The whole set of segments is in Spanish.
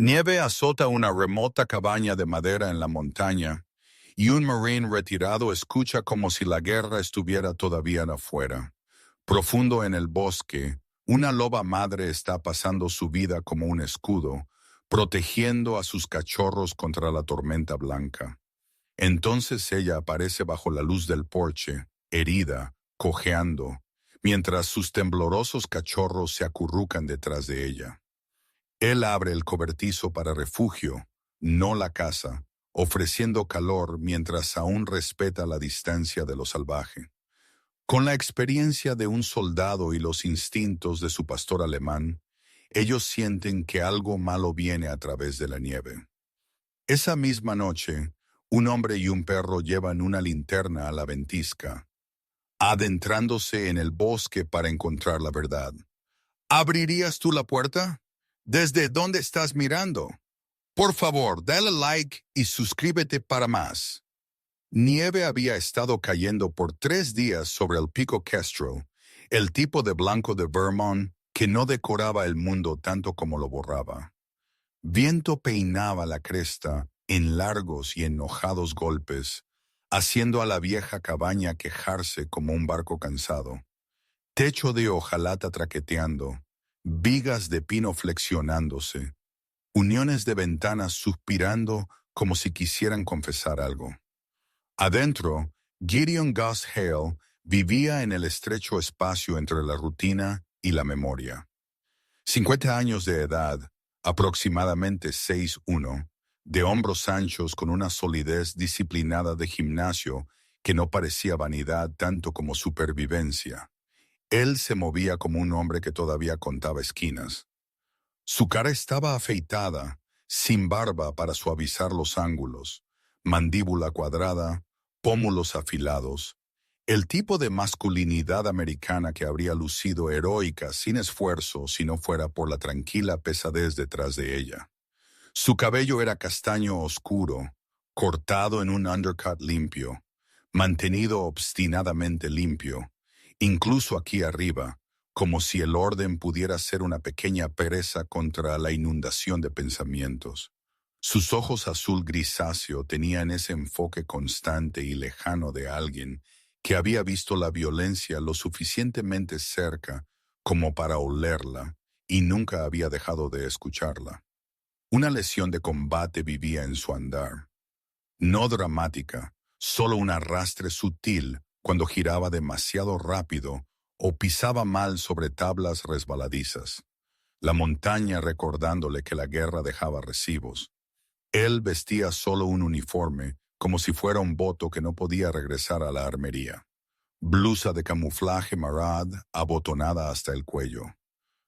Nieve azota una remota cabaña de madera en la montaña, y un marine retirado escucha como si la guerra estuviera todavía afuera. Profundo en el bosque, una loba madre está pasando su vida como un escudo, protegiendo a sus cachorros contra la tormenta blanca. Entonces ella aparece bajo la luz del porche, herida, cojeando, mientras sus temblorosos cachorros se acurrucan detrás de ella. Él abre el cobertizo para refugio, no la casa, ofreciendo calor mientras aún respeta la distancia de lo salvaje. Con la experiencia de un soldado y los instintos de su pastor alemán, ellos sienten que algo malo viene a través de la nieve. Esa misma noche, un hombre y un perro llevan una linterna a la ventisca, adentrándose en el bosque para encontrar la verdad. ¿Abrirías tú la puerta? ¿Desde dónde estás mirando? Por favor, dale like y suscríbete para más. Nieve había estado cayendo por 3 días sobre el Pico Kestrel, el tipo de blanco de Vermont que no decoraba el mundo tanto como lo borraba. Viento peinaba la cresta en largos y enojados golpes, haciendo a la vieja cabaña quejarse como un barco cansado. Techo de hojalata traqueteando, vigas de pino flexionándose, uniones de ventanas suspirando como si quisieran confesar algo. Adentro, Gideon Gus Hale vivía en el estrecho espacio entre la rutina y la memoria. 50 años de edad, aproximadamente 6'1", de hombros anchos con una solidez disciplinada de gimnasio que no parecía vanidad tanto como supervivencia. Él se movía como un hombre que todavía contaba esquinas. Su cara estaba afeitada, sin barba para suavizar los ángulos, mandíbula cuadrada, pómulos afilados, el tipo de masculinidad americana que habría lucido heroica sin esfuerzo si no fuera por la tranquila pesadez detrás de ella. Su cabello era castaño oscuro, cortado en un undercut limpio, mantenido obstinadamente limpio, incluso aquí arriba, como si el orden pudiera ser una pequeña pereza contra la inundación de pensamientos. Sus ojos azul grisáceo tenían ese enfoque constante y lejano de alguien que había visto la violencia lo suficientemente cerca como para olerla y nunca había dejado de escucharla. Una lesión de combate vivía en su andar. No dramática, solo un arrastre sutil cuando giraba demasiado rápido o pisaba mal sobre tablas resbaladizas. La montaña recordándole que la guerra dejaba recibos. Él vestía solo un uniforme, como si fuera un voto que no podía regresar a la armería. Blusa de camuflaje marad, abotonada hasta el cuello.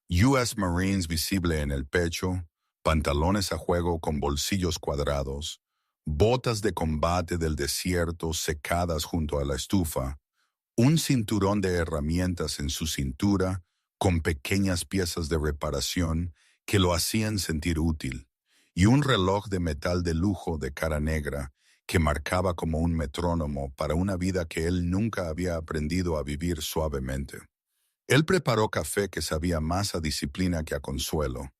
US Marines visible en el pecho, pantalones a juego con bolsillos cuadrados, botas de combate del desierto secadas junto a la estufa, un cinturón de herramientas en su cintura con pequeñas piezas de reparación que lo hacían sentir útil, y un reloj de metal de lujo de cara negra que marcaba como un metrónomo para una vida que él nunca había aprendido a vivir suavemente. Él preparó café que sabía más a disciplina que a consuelo.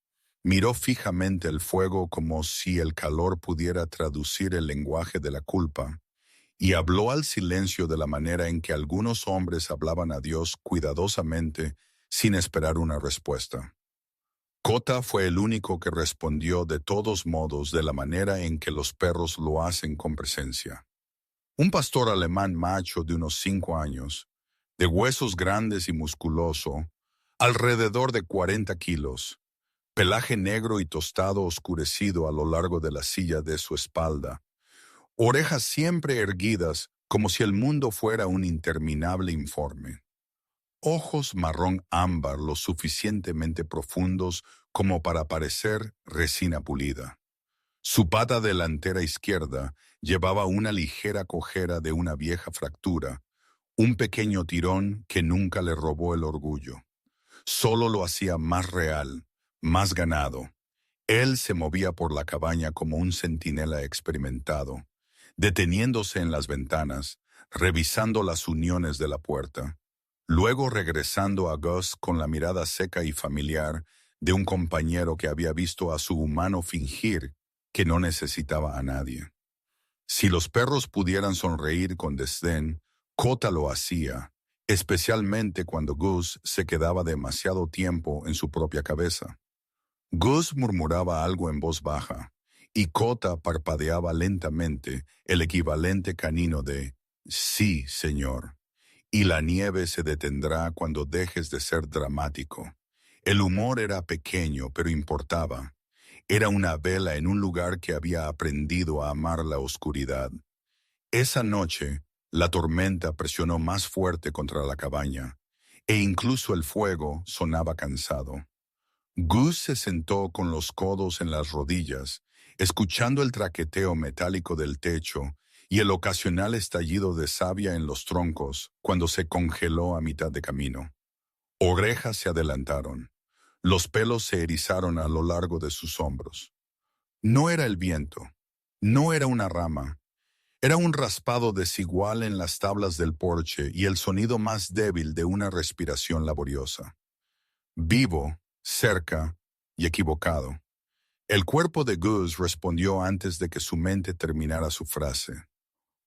Miró fijamente el fuego como si el calor pudiera traducir el lenguaje de la culpa, y habló al silencio de la manera en que algunos hombres hablaban a Dios cuidadosamente sin esperar una respuesta. Cota fue el único que respondió de todos modos de la manera en que los perros lo hacen con presencia. Un pastor alemán macho de unos 5 años, de huesos grandes y musculoso, alrededor de 40 kilos, pelaje negro y tostado oscurecido a lo largo de la silla de su espalda, orejas siempre erguidas como si el mundo fuera un interminable informe. Ojos marrón ámbar lo suficientemente profundos como para parecer resina pulida. Su pata delantera izquierda llevaba una ligera cojera de una vieja fractura, un pequeño tirón que nunca le robó el orgullo. Solo lo hacía más real, más ganado. Él se movía por la cabaña como un centinela experimentado, deteniéndose en las ventanas, revisando las uniones de la puerta. Luego regresando a Gus con la mirada seca y familiar, de un compañero que había visto a su humano fingir que no necesitaba a nadie. Si los perros pudieran sonreír con desdén, Kota lo hacía, especialmente cuando Gus se quedaba demasiado tiempo en su propia cabeza. Gus murmuraba algo en voz baja, y Kota parpadeaba lentamente el equivalente canino de «Sí, señor», y la nieve se detendrá cuando dejes de ser dramático. El humor era pequeño, pero importaba. Era una vela en un lugar que había aprendido a amar la oscuridad. Esa noche, la tormenta presionó más fuerte contra la cabaña, e incluso el fuego sonaba cansado. Gus se sentó con los codos en las rodillas, escuchando el traqueteo metálico del techo y el ocasional estallido de savia en los troncos cuando se congeló a mitad de camino. Orejas se adelantaron. Los pelos se erizaron a lo largo de sus hombros. No era el viento, no era una rama, era un raspado desigual en las tablas del porche y el sonido más débil de una respiración laboriosa. Vivo, cerca y equivocado. El cuerpo de Gus respondió antes de que su mente terminara su frase.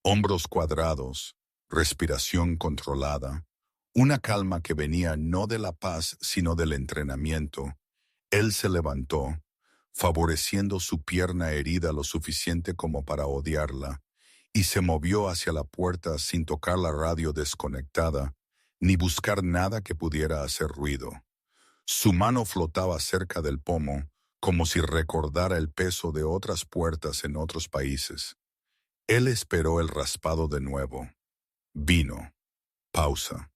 Hombros cuadrados, respiración controlada, una calma que venía no de la paz sino del entrenamiento. Él se levantó, favoreciendo su pierna herida lo suficiente como para odiarla, y se movió hacia la puerta sin tocar la radio desconectada, ni buscar nada que pudiera hacer ruido. Su mano flotaba cerca del pomo, como si recordara el peso de otras puertas en otros países. Él esperó el raspado de nuevo. Vino. Pausa.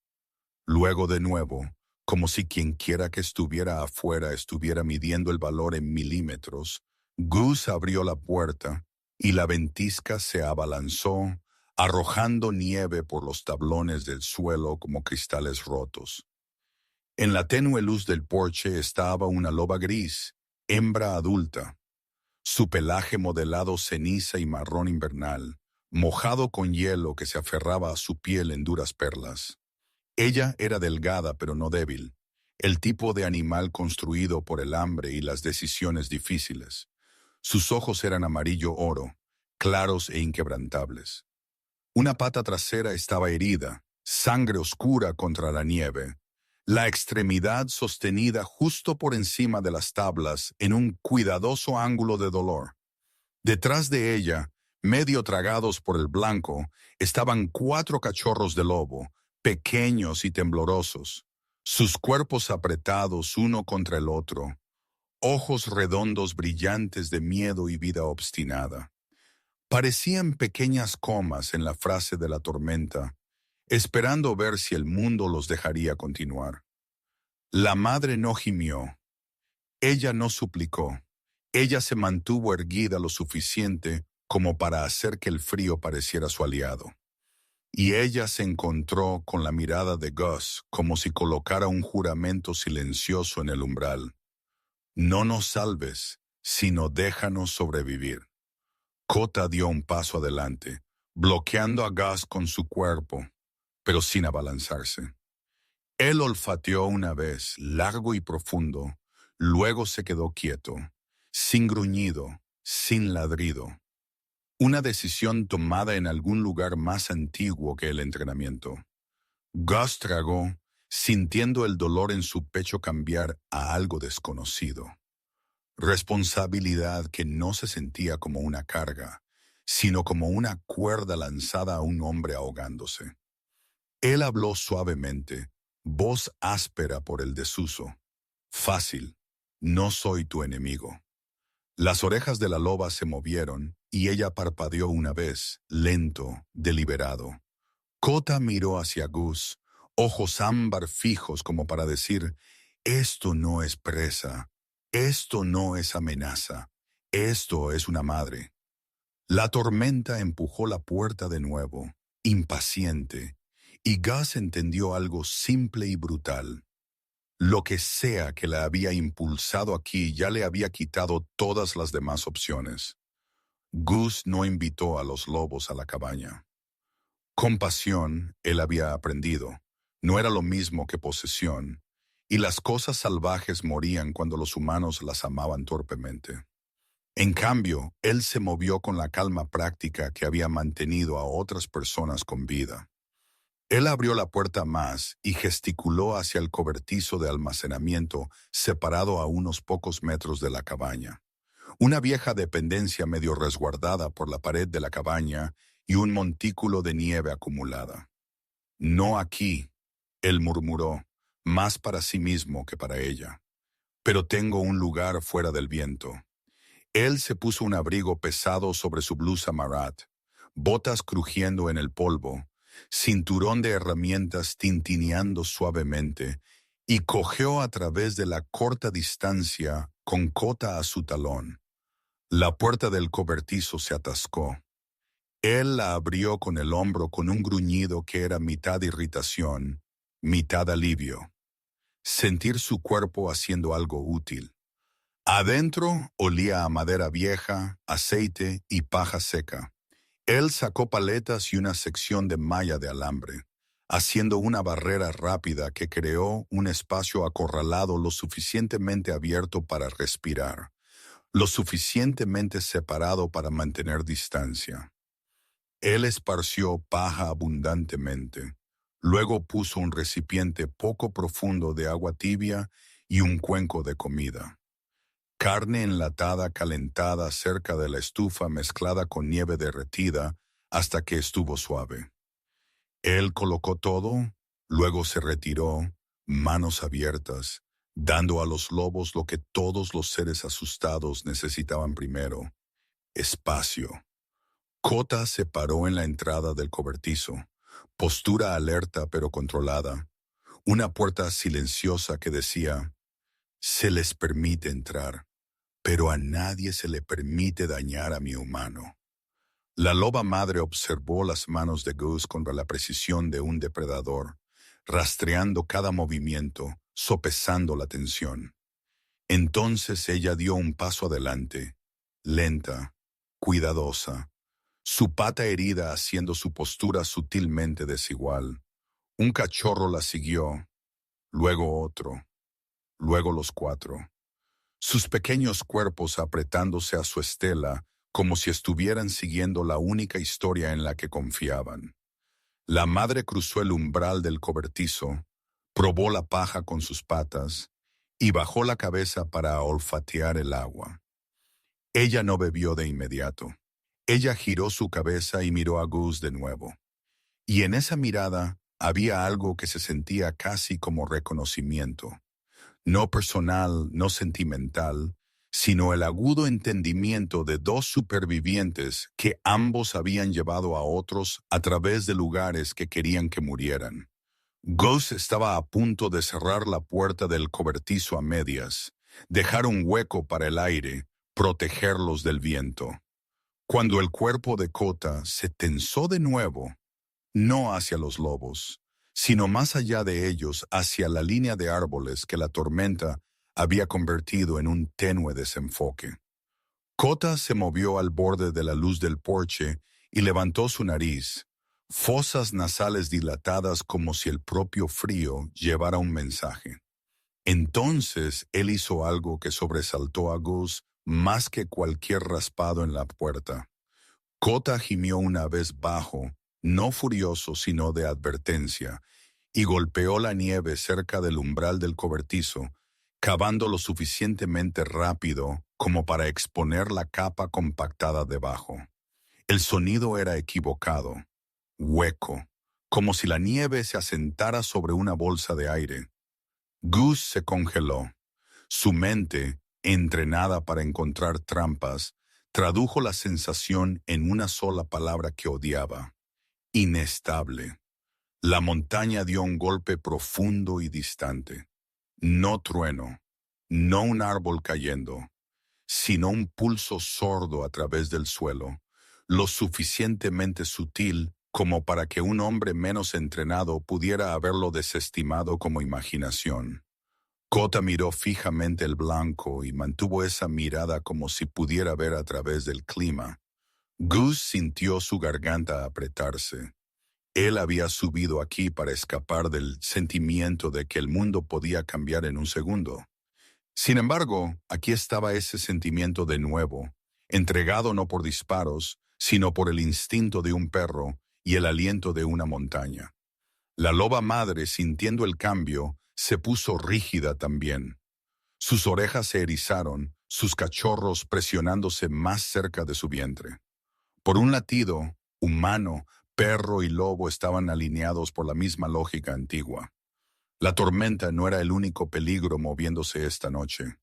Luego de nuevo, como si quienquiera que estuviera afuera estuviera midiendo el valor en milímetros, Gus abrió la puerta y la ventisca se abalanzó, arrojando nieve por los tablones del suelo como cristales rotos. En la tenue luz del porche estaba una loba gris, hembra adulta. Su pelaje modelado ceniza y marrón invernal, mojado con hielo que se aferraba a su piel en duras perlas. Ella era delgada pero no débil, el tipo de animal construido por el hambre y las decisiones difíciles. Sus ojos eran amarillo oro, claros e inquebrantables. Una pata trasera estaba herida, sangre oscura contra la nieve, la extremidad sostenida justo por encima de las tablas en un cuidadoso ángulo de dolor. Detrás de ella, medio tragados por el blanco, estaban 4 cachorros de lobo, pequeños y temblorosos, sus cuerpos apretados uno contra el otro, ojos redondos brillantes de miedo y vida obstinada. Parecían pequeñas comas en la frase de la tormenta, esperando ver si el mundo los dejaría continuar. La madre no gimió, ella no suplicó, ella se mantuvo erguida lo suficiente como para hacer que el frío pareciera su aliado. Y ella se encontró con la mirada de Gus como si colocara un juramento silencioso en el umbral. No nos salves, sino déjanos sobrevivir. Kota dio un paso adelante, bloqueando a Gus con su cuerpo, pero sin abalanzarse. Él olfateó una vez, largo y profundo, luego se quedó quieto, sin gruñido, sin ladrido. Una decisión tomada en algún lugar más antiguo que el entrenamiento. Gus tragó, sintiendo el dolor en su pecho cambiar a algo desconocido. Responsabilidad que no se sentía como una carga, sino como una cuerda lanzada a un hombre ahogándose. Él habló suavemente, voz áspera por el desuso. Fácil, no soy tu enemigo. Las orejas de la loba se movieron y ella parpadeó una vez, lento, deliberado. Kota miró hacia Gus, ojos ámbar fijos como para decir, esto no es presa, esto no es amenaza, esto es una madre. La tormenta empujó la puerta de nuevo, impaciente, y Gus entendió algo simple y brutal. Lo que sea que la había impulsado aquí ya le había quitado todas las demás opciones. Gus no invitó a los lobos a la cabaña. Compasión, él había aprendido, no era lo mismo que posesión, y las cosas salvajes morían cuando los humanos las amaban torpemente. En cambio, él se movió con la calma práctica que había mantenido a otras personas con vida. Él abrió la puerta más y gesticuló hacia el cobertizo de almacenamiento separado a unos pocos metros de la cabaña. Una vieja dependencia medio resguardada por la pared de la cabaña y un montículo de nieve acumulada. No aquí, él murmuró, más para sí mismo que para ella. Pero tengo un lugar fuera del viento. Él se puso un abrigo pesado sobre su blusa marat, botas crujiendo en el polvo, cinturón de herramientas tintineando suavemente, y cojeó a través de la corta distancia con Cota a su talón. La puerta del cobertizo se atascó. Él la abrió con el hombro con un gruñido que era mitad irritación, mitad alivio. Sentir su cuerpo haciendo algo útil. Adentro olía a madera vieja, aceite y paja seca. Él sacó paletas y una sección de malla de alambre, haciendo una barrera rápida que creó un espacio acorralado lo suficientemente abierto para respirar, lo suficientemente separado para mantener distancia. Él esparció paja abundantemente. Luego puso un recipiente poco profundo de agua tibia y un cuenco de comida. Carne enlatada calentada cerca de la estufa mezclada con nieve derretida hasta que estuvo suave. Él colocó todo, luego se retiró, manos abiertas, dando a los lobos lo que todos los seres asustados necesitaban primero: espacio. Cota se paró en la entrada del cobertizo, postura alerta pero controlada, una puerta silenciosa que decía: se les permite entrar, pero a nadie se le permite dañar a mi humano. La loba madre observó las manos de Gus con la precisión de un depredador, rastreando cada movimiento, sopesando la tensión. Entonces ella dio un paso adelante, lenta, cuidadosa, su pata herida haciendo su postura sutilmente desigual. Un cachorro la siguió, luego otro, luego los cuatro. Sus pequeños cuerpos apretándose a su estela como si estuvieran siguiendo la única historia en la que confiaban. La madre cruzó el umbral del cobertizo, probó la paja con sus patas y bajó la cabeza para olfatear el agua. Ella no bebió de inmediato. Ella giró su cabeza y miró a Gus de nuevo. Y en esa mirada había algo que se sentía casi como reconocimiento. No personal, no sentimental, sino el agudo entendimiento de dos supervivientes que ambos habían llevado a otros a través de lugares que querían que murieran. Gus estaba a punto de cerrar la puerta del cobertizo a medias, dejar un hueco para el aire, protegerlos del viento, cuando el cuerpo de Cota se tensó de nuevo, no hacia los lobos, sino más allá de ellos hacia la línea de árboles que la tormenta había convertido en un tenue desenfoque. Cota se movió al borde de la luz del porche y levantó su nariz, fosas nasales dilatadas como si el propio frío llevara un mensaje. Entonces él hizo algo que sobresaltó a Gus más que cualquier raspado en la puerta. Cota gimió una vez bajo, no furioso sino de advertencia, y golpeó la nieve cerca del umbral del cobertizo, cavando lo suficientemente rápido como para exponer la capa compactada debajo. El sonido era equivocado, hueco, como si la nieve se asentara sobre una bolsa de aire. Gus se congeló. Su mente, entrenada para encontrar trampas, tradujo la sensación en una sola palabra que odiaba: inestable. La montaña dio un golpe profundo y distante. No trueno, no un árbol cayendo, sino un pulso sordo a través del suelo, lo suficientemente sutil como para que un hombre menos entrenado pudiera haberlo desestimado como imaginación. Cota miró fijamente el blanco y mantuvo esa mirada como si pudiera ver a través del clima. Gus sintió su garganta apretarse. Él había subido aquí para escapar del sentimiento de que el mundo podía cambiar en un segundo. Sin embargo, aquí estaba ese sentimiento de nuevo, entregado no por disparos, sino por el instinto de un perro y el aliento de una montaña. La loba madre, sintiendo el cambio, se puso rígida también. Sus orejas se erizaron, sus cachorros presionándose más cerca de su vientre. Por un latido, humano, perro y lobo estaban alineados por la misma lógica antigua. La tormenta no era el único peligro moviéndose esta noche.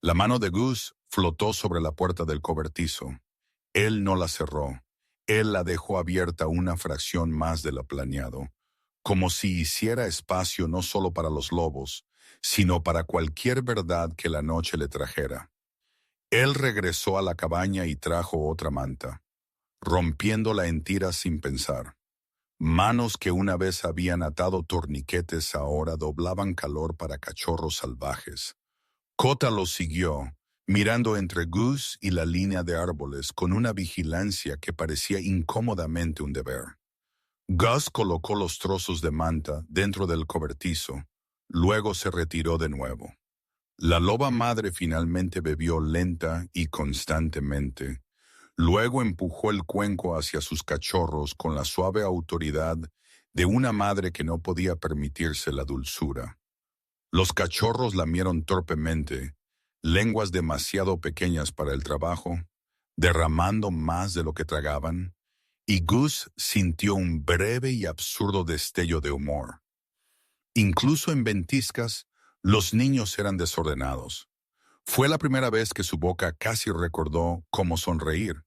La mano de Gus flotó sobre la puerta del cobertizo. Él no la cerró. Él la dejó abierta una fracción más de lo planeado, como si hiciera espacio no solo para los lobos, sino para cualquier verdad que la noche le trajera. Él regresó a la cabaña y trajo otra manta, rompiéndola en tiras sin pensar. Manos que una vez habían atado torniquetes ahora doblaban calor para cachorros salvajes. Cota lo siguió, mirando entre Gus y la línea de árboles con una vigilancia que parecía incómodamente un deber. Gus colocó los trozos de manta dentro del cobertizo, luego se retiró de nuevo. La loba madre finalmente bebió lenta y constantemente. Luego empujó el cuenco hacia sus cachorros con la suave autoridad de una madre que no podía permitirse la dulzura. Los cachorros lamieron torpemente, lenguas demasiado pequeñas para el trabajo, derramando más de lo que tragaban, y Gus sintió un breve y absurdo destello de humor. Incluso en ventiscas, los niños eran desordenados. Fue la primera vez que su boca casi recordó cómo sonreír.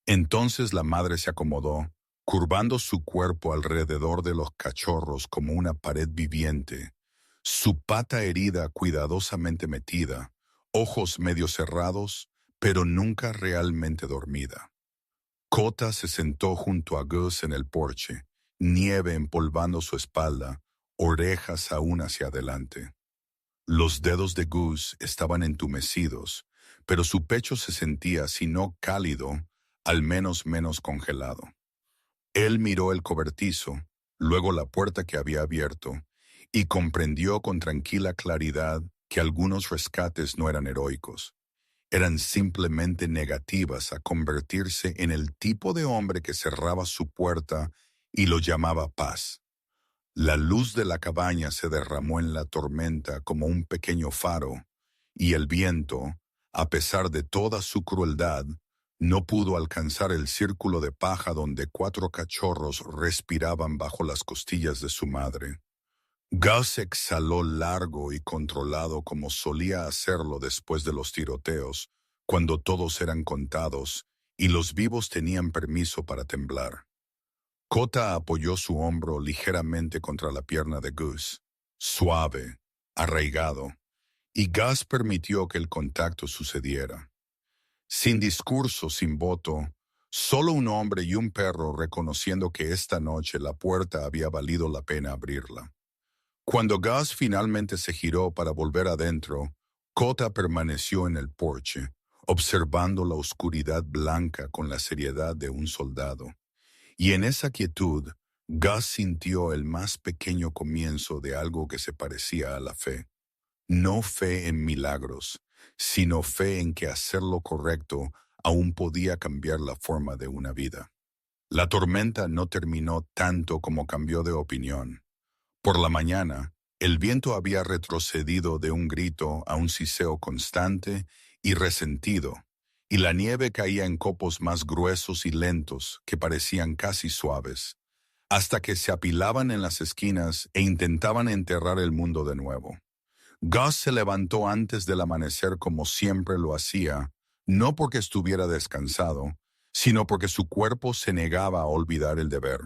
Entonces la madre se acomodó, curvando su cuerpo alrededor de los cachorros como una pared viviente, su pata herida cuidadosamente metida, ojos medio cerrados, pero nunca realmente dormida. Cota se sentó junto a Gus en el porche, nieve empolvando su espalda, orejas aún hacia adelante. Los dedos de Gus estaban entumecidos, pero su pecho se sentía, si no cálido, al menos menos congelado. Él miró el cobertizo, luego la puerta que había abierto, y comprendió con tranquila claridad que algunos rescates no eran heroicos. Eran simplemente negativas a convertirse en el tipo de hombre que cerraba su puerta y lo llamaba paz. La luz de la cabaña se derramó en la tormenta como un pequeño faro, y el viento, a pesar de toda su crueldad, no pudo alcanzar el círculo de paja donde 4 cachorros respiraban bajo las costillas de su madre. Gus exhaló largo y controlado como solía hacerlo después de los tiroteos, cuando todos eran contados y los vivos tenían permiso para temblar. Cota apoyó su hombro ligeramente contra la pierna de Gus, suave, arraigado, y Gus permitió que el contacto sucediera. Sin discurso, sin voto, solo un hombre y un perro reconociendo que esta noche la puerta había valido la pena abrirla. Cuando Gus finalmente se giró para volver adentro, Cota permaneció en el porche, observando la oscuridad blanca con la seriedad de un soldado. Y en esa quietud, Gus sintió el más pequeño comienzo de algo que se parecía a la fe. No fe en milagros, sino fe en que hacer lo correcto aún podía cambiar la forma de una vida. La tormenta no terminó tanto como cambió de opinión. Por la mañana, el viento había retrocedido de un grito a un siseo constante y resentido, y la nieve caía en copos más gruesos y lentos que parecían casi suaves, hasta que se apilaban en las esquinas e intentaban enterrar el mundo de nuevo. Gus se levantó antes del amanecer como siempre lo hacía, no porque estuviera descansado, sino porque su cuerpo se negaba a olvidar el deber.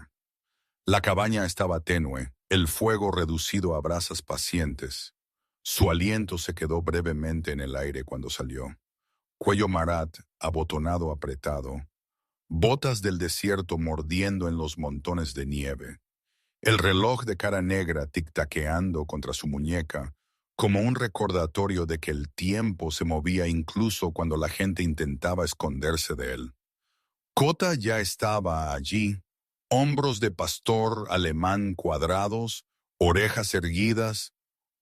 La cabaña estaba tenue, el fuego reducido a brasas pacientes. Su aliento se quedó brevemente en el aire cuando salió. Cuello marat, abotonado apretado. Botas del desierto mordiendo en los montones de nieve. El reloj de cara negra tic-taqueando contra su muñeca, como un recordatorio de que el tiempo se movía incluso cuando la gente intentaba esconderse de él. Cota ya estaba allí, Hombros de pastor alemán cuadrados, orejas erguidas,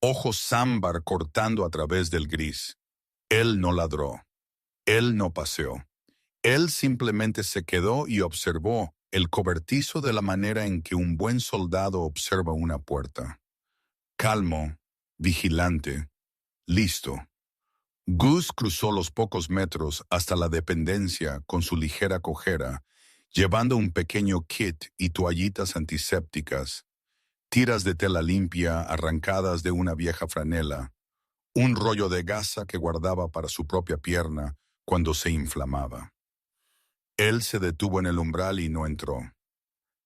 ojos zámbar cortando a través del gris. Él no ladró. Él no paseó. Él simplemente se quedó y observó el cobertizo de la manera en que un buen soldado observa una puerta. Calmo, vigilante, listo. Gus cruzó los pocos metros hasta la dependencia con su ligera cojera, llevando un pequeño kit y toallitas antisépticas, tiras de tela limpia arrancadas de una vieja franela, un rollo de gasa que guardaba para su propia pierna cuando se inflamaba. Él se detuvo en el umbral y no entró.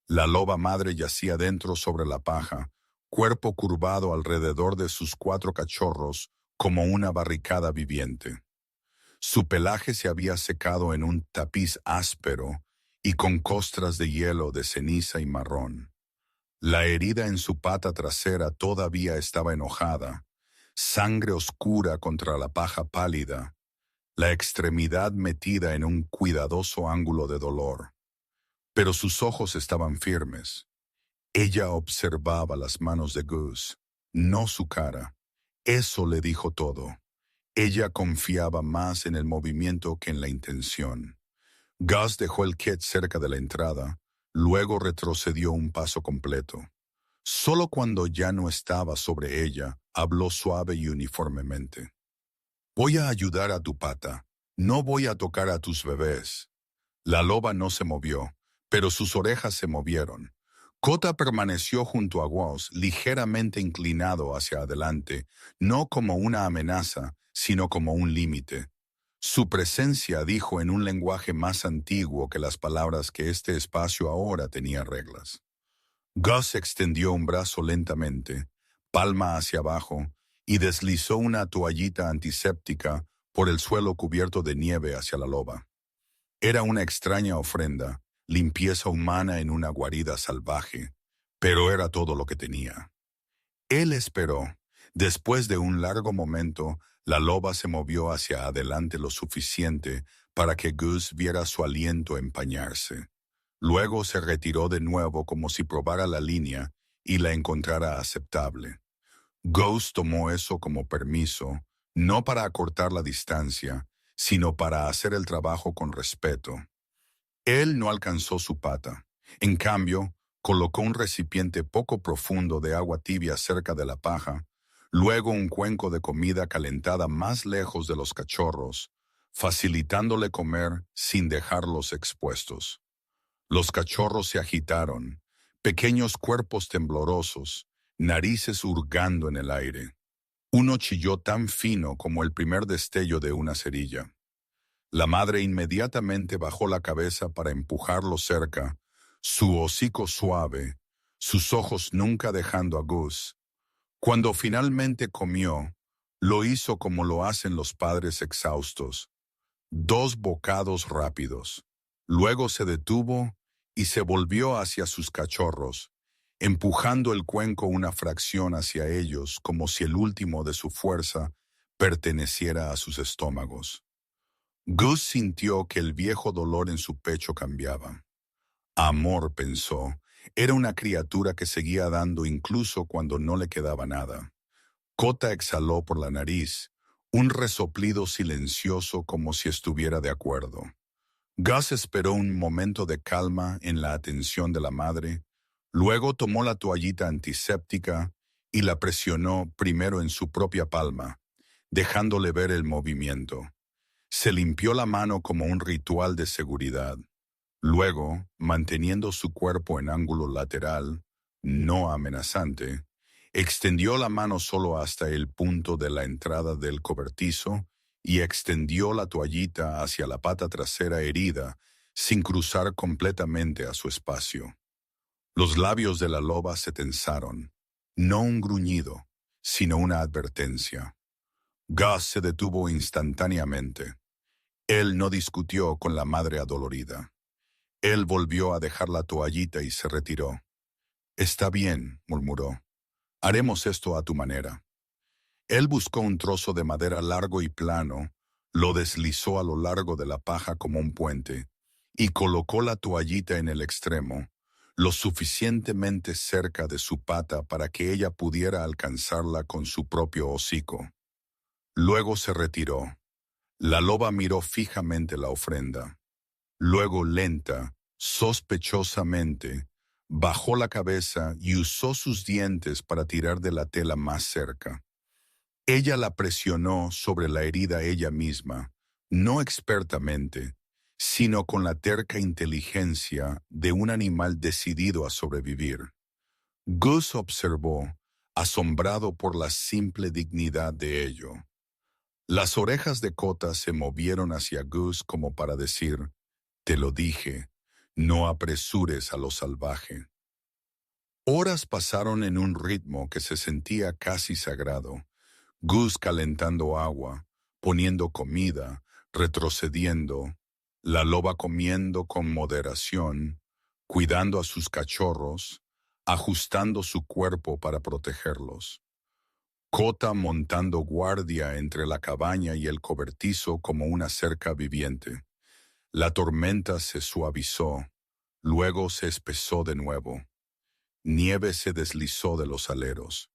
La loba madre yacía dentro sobre la paja, cuerpo curvado alrededor de sus 4 cachorros como una barricada viviente. Su pelaje se había secado en un tapiz áspero y con costras de hielo de ceniza y marrón. La herida en su pata trasera todavía estaba enojada, sangre oscura contra la paja pálida, la extremidad metida en un cuidadoso ángulo de dolor. Pero sus ojos estaban firmes. Ella observaba las manos de Gus, no su cara. Eso le dijo todo. Ella confiaba más en el movimiento que en la intención. Gus dejó el kit cerca de la entrada, luego retrocedió un paso completo. Solo cuando ya no estaba sobre ella, habló suave y uniformemente. Voy a ayudar a tu pata. No voy a tocar a tus bebés. La loba no se movió, pero sus orejas se movieron. Cota permaneció junto a Woz, ligeramente inclinado hacia adelante, no como una amenaza, sino como un límite. Su presencia dijo en un lenguaje más antiguo que las palabras que este espacio ahora tenía reglas. Gus extendió un brazo lentamente, palma hacia abajo, y deslizó una toallita antiséptica por el suelo cubierto de nieve hacia la loba. Era una extraña ofrenda, limpieza humana en una guarida salvaje, pero era todo lo que tenía. Él esperó. Después de un largo momento, la loba se movió hacia adelante lo suficiente para que Gus viera su aliento empañarse. Luego se retiró de nuevo como si probara la línea y la encontrara aceptable. Gus tomó eso como permiso, no para acortar la distancia, sino para hacer el trabajo con respeto. Él no alcanzó su pata. En cambio, colocó un recipiente poco profundo de agua tibia cerca de la paja, luego un cuenco de comida calentada más lejos de los cachorros, facilitándole comer sin dejarlos expuestos. Los cachorros se agitaron, pequeños cuerpos temblorosos, narices hurgando en el aire. Uno chilló tan fino como el primer destello de una cerilla. La madre inmediatamente bajó la cabeza para empujarlo cerca, su hocico suave, sus ojos nunca dejando a Gus. Cuando finalmente comió, lo hizo como lo hacen los padres exhaustos. 2 bocados rápidos. Luego se detuvo y se volvió hacia sus cachorros, empujando el cuenco una fracción hacia ellos como si el último de su fuerza perteneciera a sus estómagos. Gus sintió que el viejo dolor en su pecho cambiaba. Amor, pensó, era una criatura que seguía dando incluso cuando no le quedaba nada. Cota exhaló por la nariz, un resoplido silencioso como si estuviera de acuerdo. Gus esperó un momento de calma en la atención de la madre, luego tomó la toallita antiséptica y la presionó primero en su propia palma, dejándole ver el movimiento. Se limpió la mano como un ritual de seguridad. Luego, manteniendo su cuerpo en ángulo lateral, no amenazante, extendió la mano solo hasta el punto de la entrada del cobertizo y extendió la toallita hacia la pata trasera herida sin cruzar completamente a su espacio. Los labios de la loba se tensaron, no un gruñido, sino una advertencia. Gus se detuvo instantáneamente. Él no discutió con la madre adolorida. Él volvió a dejar la toallita y se retiró. «Está bien», murmuró. «Haremos esto a tu manera». Él buscó un trozo de madera largo y plano, lo deslizó a lo largo de la paja como un puente, y colocó la toallita en el extremo. lo suficientemente cerca de su pata para que ella pudiera alcanzarla con su propio hocico. Luego se retiró. La loba miró fijamente la ofrenda. Luego, lenta, sospechosamente, bajó la cabeza y usó sus dientes para tirar de la tela más cerca. Ella la presionó sobre la herida ella misma, no expertamente, sino con la terca inteligencia de un animal decidido a sobrevivir. Gus observó, asombrado por la simple dignidad de ello. Las orejas de Cota se movieron hacia Gus como para decir, «Te lo dije, no apresures a lo salvaje». Horas pasaron en un ritmo que se sentía casi sagrado. Gus calentando agua, poniendo comida, retrocediendo, la loba comiendo con moderación, cuidando a sus cachorros, ajustando su cuerpo para protegerlos. Cota montando guardia entre la cabaña y el cobertizo como una cerca viviente. La tormenta se suavizó, luego se espesó de nuevo. Nieve se deslizó de los aleros.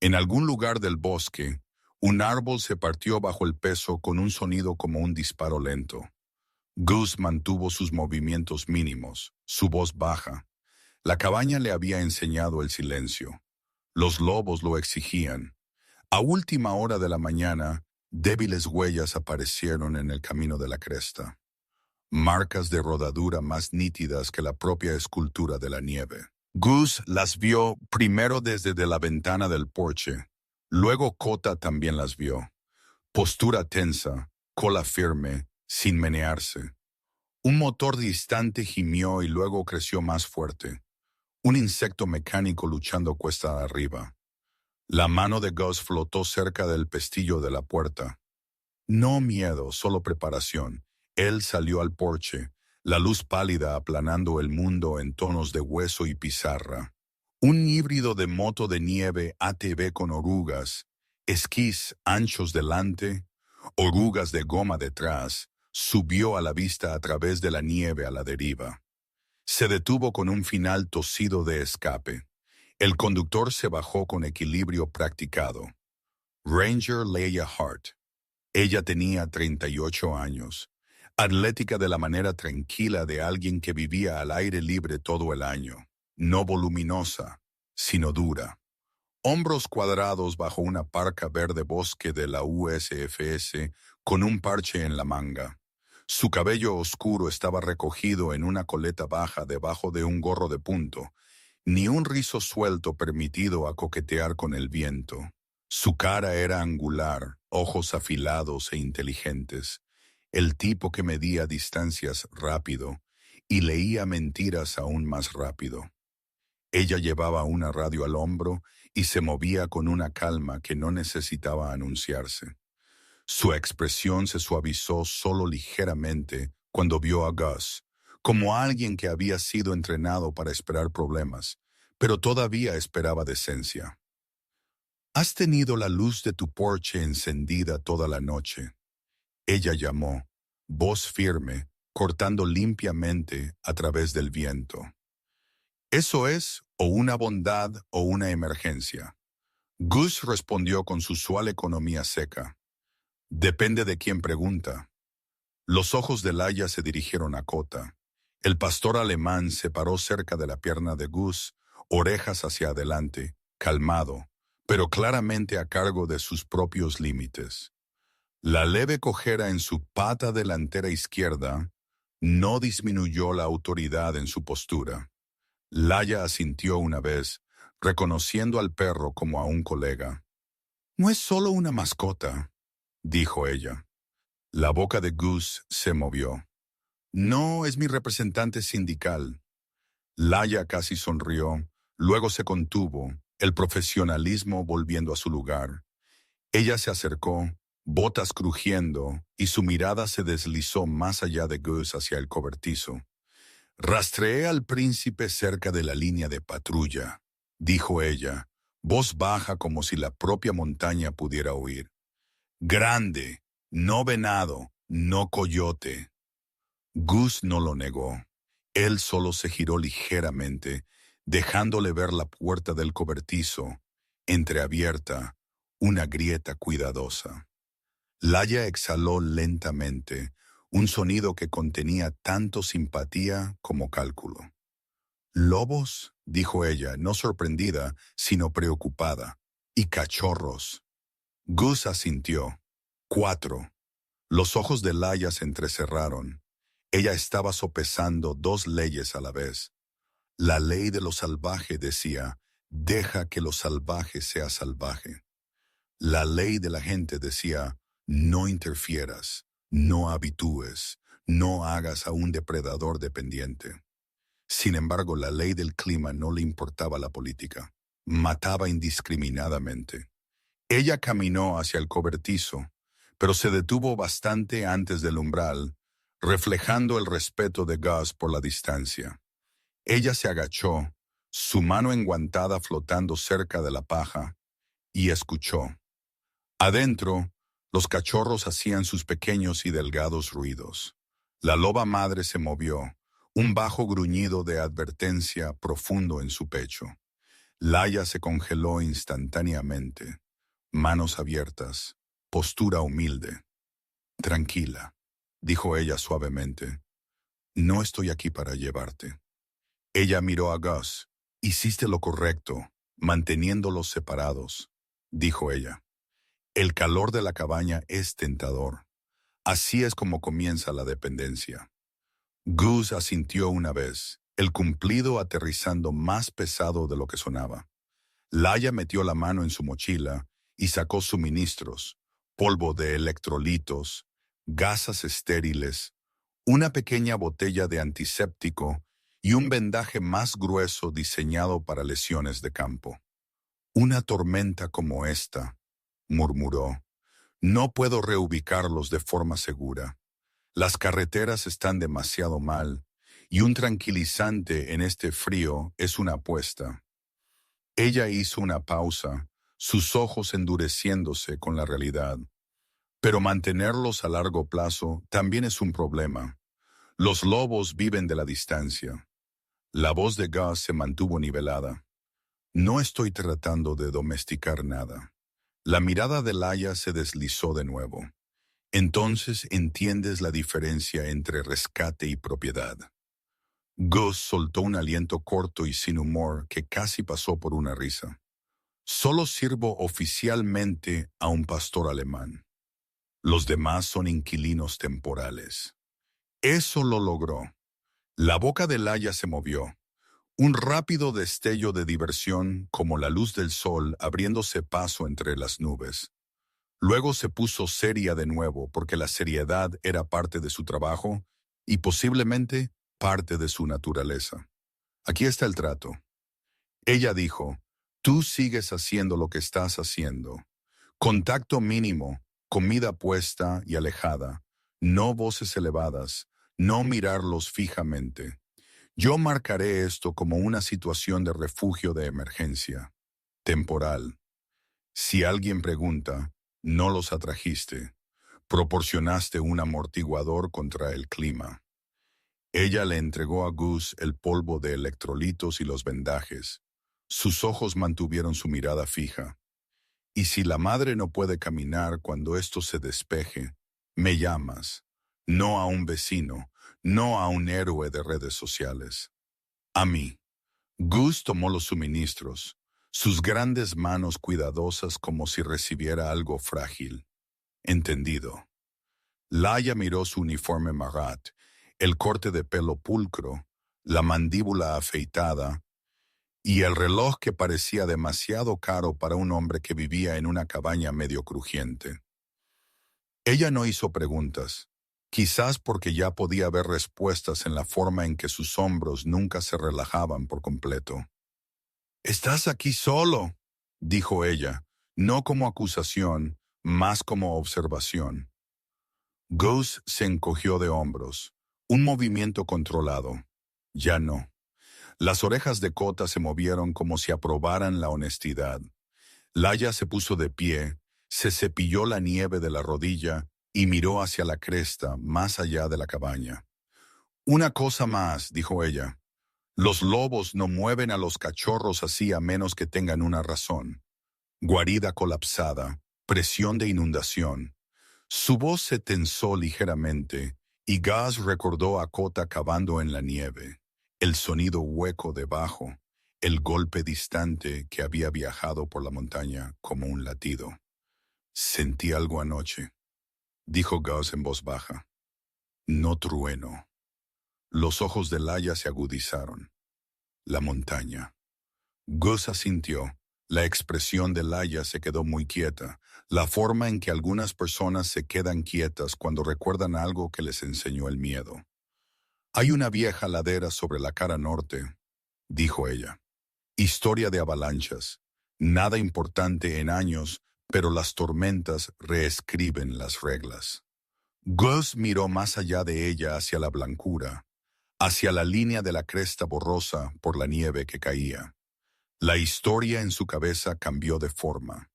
En algún lugar del bosque, un árbol se partió bajo el peso con un sonido como un disparo lento. Gus mantuvo sus movimientos mínimos, su voz baja. La cabaña le había enseñado el silencio. Los lobos lo exigían. A última hora de la mañana, débiles huellas aparecieron en el camino de la cresta. Marcas de rodadura más nítidas que la propia escultura de la nieve. Gus las vio primero desde de la ventana del porche. Luego Cota también las vio. Postura tensa, cola firme, sin menearse. Un motor distante gimió y luego creció más fuerte. Un insecto mecánico luchando cuesta arriba. La mano de Gus flotó cerca del pestillo de la puerta. No miedo, solo preparación. Él salió al porche, la luz pálida aplanando el mundo en tonos de hueso y pizarra. Un híbrido de moto de nieve ATV con orugas, esquís anchos delante, orugas de goma detrás, subió a la vista a través de la nieve a la deriva. Se detuvo con un final tosido de escape. El conductor se bajó con equilibrio practicado. Ranger Leia Hart. Ella tenía 38 años, atlética de la manera tranquila de alguien que vivía al aire libre todo el año, no voluminosa, sino dura. Hombros cuadrados bajo una parca verde bosque de la USFS con un parche en la manga. Su cabello oscuro estaba recogido en una coleta baja debajo de un gorro de punto, ni un rizo suelto permitido a coquetear con el viento. Su cara era angular, ojos afilados e inteligentes, el tipo que medía distancias rápido y leía mentiras aún más rápido. Ella llevaba una radio al hombro y se movía con una calma que no necesitaba anunciarse. Su expresión se suavizó solo ligeramente cuando vio a Gus, como alguien que había sido entrenado para esperar problemas, pero todavía esperaba decencia. «Has tenido la luz de tu porche encendida toda la noche», ella llamó, voz firme, cortando limpiamente a través del viento. «¿Eso es o una bondad o una emergencia?» Gus respondió con su usual economía seca. «Depende de quién pregunta». Los ojos de Laia se dirigieron a Cota. El pastor alemán se paró cerca de la pierna de Gus, orejas hacia adelante, calmado, pero claramente a cargo de sus propios límites. La leve cojera en su pata delantera izquierda no disminuyó la autoridad en su postura. Laia asintió una vez, reconociendo al perro como a un colega. «No es solo una mascota», dijo ella. La boca de Gus se movió. «No, es mi representante sindical». Laia casi sonrió, luego se contuvo, el profesionalismo volviendo a su lugar. Ella se acercó, botas crujiendo, y su mirada se deslizó más allá de Gus hacia el cobertizo. «Rastreé al príncipe cerca de la línea de patrulla», dijo ella, voz baja como si la propia montaña pudiera oír. «Grande, no venado, no coyote». Gus no lo negó. Él solo se giró ligeramente, dejándole ver la puerta del cobertizo, entreabierta, una grieta cuidadosa. Laia exhaló lentamente, un sonido que contenía tanto simpatía como cálculo. «¿Lobos?», dijo ella, no sorprendida, sino preocupada. «Y cachorros». Gus asintió. 4. Los ojos de Laia se entrecerraron. Ella estaba sopesando dos leyes a la vez. La ley de lo salvaje decía, deja que lo salvaje sea salvaje. La ley de la gente decía, no interfieras, no habitúes, no hagas a un depredador dependiente. Sin embargo, la ley del clima no le importaba la política. Mataba indiscriminadamente. Ella caminó hacia el cobertizo, pero se detuvo bastante antes del umbral, reflejando el respeto de Gus por la distancia. Ella se agachó, su mano enguantada flotando cerca de la paja, y escuchó. Adentro, los cachorros hacían sus pequeños y delgados ruidos. La loba madre se movió, un bajo gruñido de advertencia profundo en su pecho. Laia se congeló instantáneamente, manos abiertas, postura humilde. «Tranquila», dijo ella suavemente. «No estoy aquí para llevarte». Ella miró a Gus. «Hiciste lo correcto, manteniéndolos separados», dijo ella. «El calor de la cabaña es tentador. Así es como comienza la dependencia». Gus asintió una vez, el cumplido aterrizando más pesado de lo que sonaba. Laia metió la mano en su mochila y sacó suministros, polvo de electrolitos, gasas estériles, una pequeña botella de antiséptico y un vendaje más grueso diseñado para lesiones de campo. «Una tormenta como esta», murmuró, «no puedo reubicarlos de forma segura. Las carreteras están demasiado mal y un tranquilizante en este frío es una apuesta». Ella hizo una pausa, sus ojos endureciéndose con la realidad. «Pero mantenerlos a largo plazo también es un problema. Los lobos viven de la distancia». La voz de Gus se mantuvo nivelada. «No estoy tratando de domesticar nada». La mirada de Laia se deslizó de nuevo. «Entonces entiendes la diferencia entre rescate y propiedad». Gus soltó un aliento corto y sin humor que casi pasó por una risa. «Solo sirvo oficialmente a un pastor alemán. Los demás son inquilinos temporales». Eso lo logró. La boca de Laia se movió. Un rápido destello de diversión como la luz del sol abriéndose paso entre las nubes. Luego se puso seria de nuevo porque la seriedad era parte de su trabajo y posiblemente parte de su naturaleza. «Aquí está el trato». Ella dijo, «Tú sigues haciendo lo que estás haciendo. Contacto mínimo, comida puesta y alejada, no voces elevadas, no mirarlos fijamente. Yo marcaré esto como una situación de refugio de emergencia, temporal. Si alguien pregunta, no los atrajiste, proporcionaste un amortiguador contra el clima». Ella le entregó a Gus el polvo de electrolitos y los vendajes. Sus ojos mantuvieron su mirada fija. «Y si la madre no puede caminar cuando esto se despeje, me llamas. No a un vecino, no a un héroe de redes sociales. A mí». Gus tomó los suministros, sus grandes manos cuidadosas como si recibiera algo frágil. «Entendido». Laia miró su uniforme Marat, el corte de pelo pulcro, la mandíbula afeitada y el reloj que parecía demasiado caro para un hombre que vivía en una cabaña medio crujiente. Ella no hizo preguntas, quizás porque ya podía ver respuestas en la forma en que sus hombros nunca se relajaban por completo. «¿Estás aquí solo?», dijo ella, no como acusación, más como observación. Gus se encogió de hombros, un movimiento controlado. Ya no. Las orejas de Cota se movieron como si aprobaran la honestidad. Laia se puso de pie, se cepilló la nieve de la rodilla y miró hacia la cresta más allá de la cabaña. Una cosa más, dijo ella. Los lobos no mueven a los cachorros así a menos que tengan una razón. Guarida colapsada, presión de inundación. Su voz se tensó ligeramente y Gus recordó a Kota cavando en la nieve, el sonido hueco debajo, el golpe distante que había viajado por la montaña como un latido. Sentí algo anoche, dijo Gus en voz baja. No trueno. Los ojos de Laia se agudizaron. La montaña. Gus asintió. La expresión de Laia se quedó muy quieta, la forma en que algunas personas se quedan quietas cuando recuerdan algo que les enseñó el miedo. Hay una vieja ladera sobre la cara norte, dijo ella. Historia de avalanchas. Nada importante en años, pero las tormentas reescriben las reglas. Gus miró más allá de ella hacia la blancura, hacia la línea de la cresta borrosa por la nieve que caía. La historia en su cabeza cambió de forma.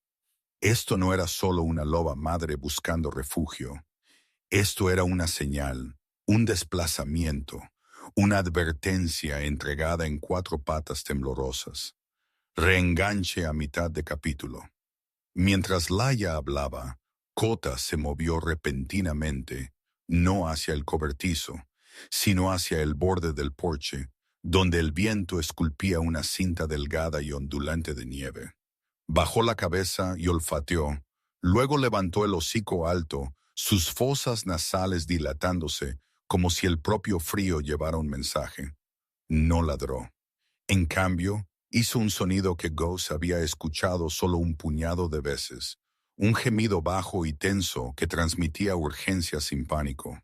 Esto no era solo una loba madre buscando refugio. Esto era una señal, un desplazamiento, una advertencia entregada en 4 patas temblorosas. Reenganche a mitad de capítulo. Mientras Laia hablaba, Kota se movió repentinamente, no hacia el cobertizo, sino hacia el borde del porche, donde el viento esculpía una cinta delgada y ondulante de nieve. Bajó la cabeza y olfateó, luego levantó el hocico alto, sus fosas nasales dilatándose, como si el propio frío llevara un mensaje. No ladró. En cambio, hizo un sonido que Gus había escuchado solo un puñado de veces, un gemido bajo y tenso que transmitía urgencia sin pánico.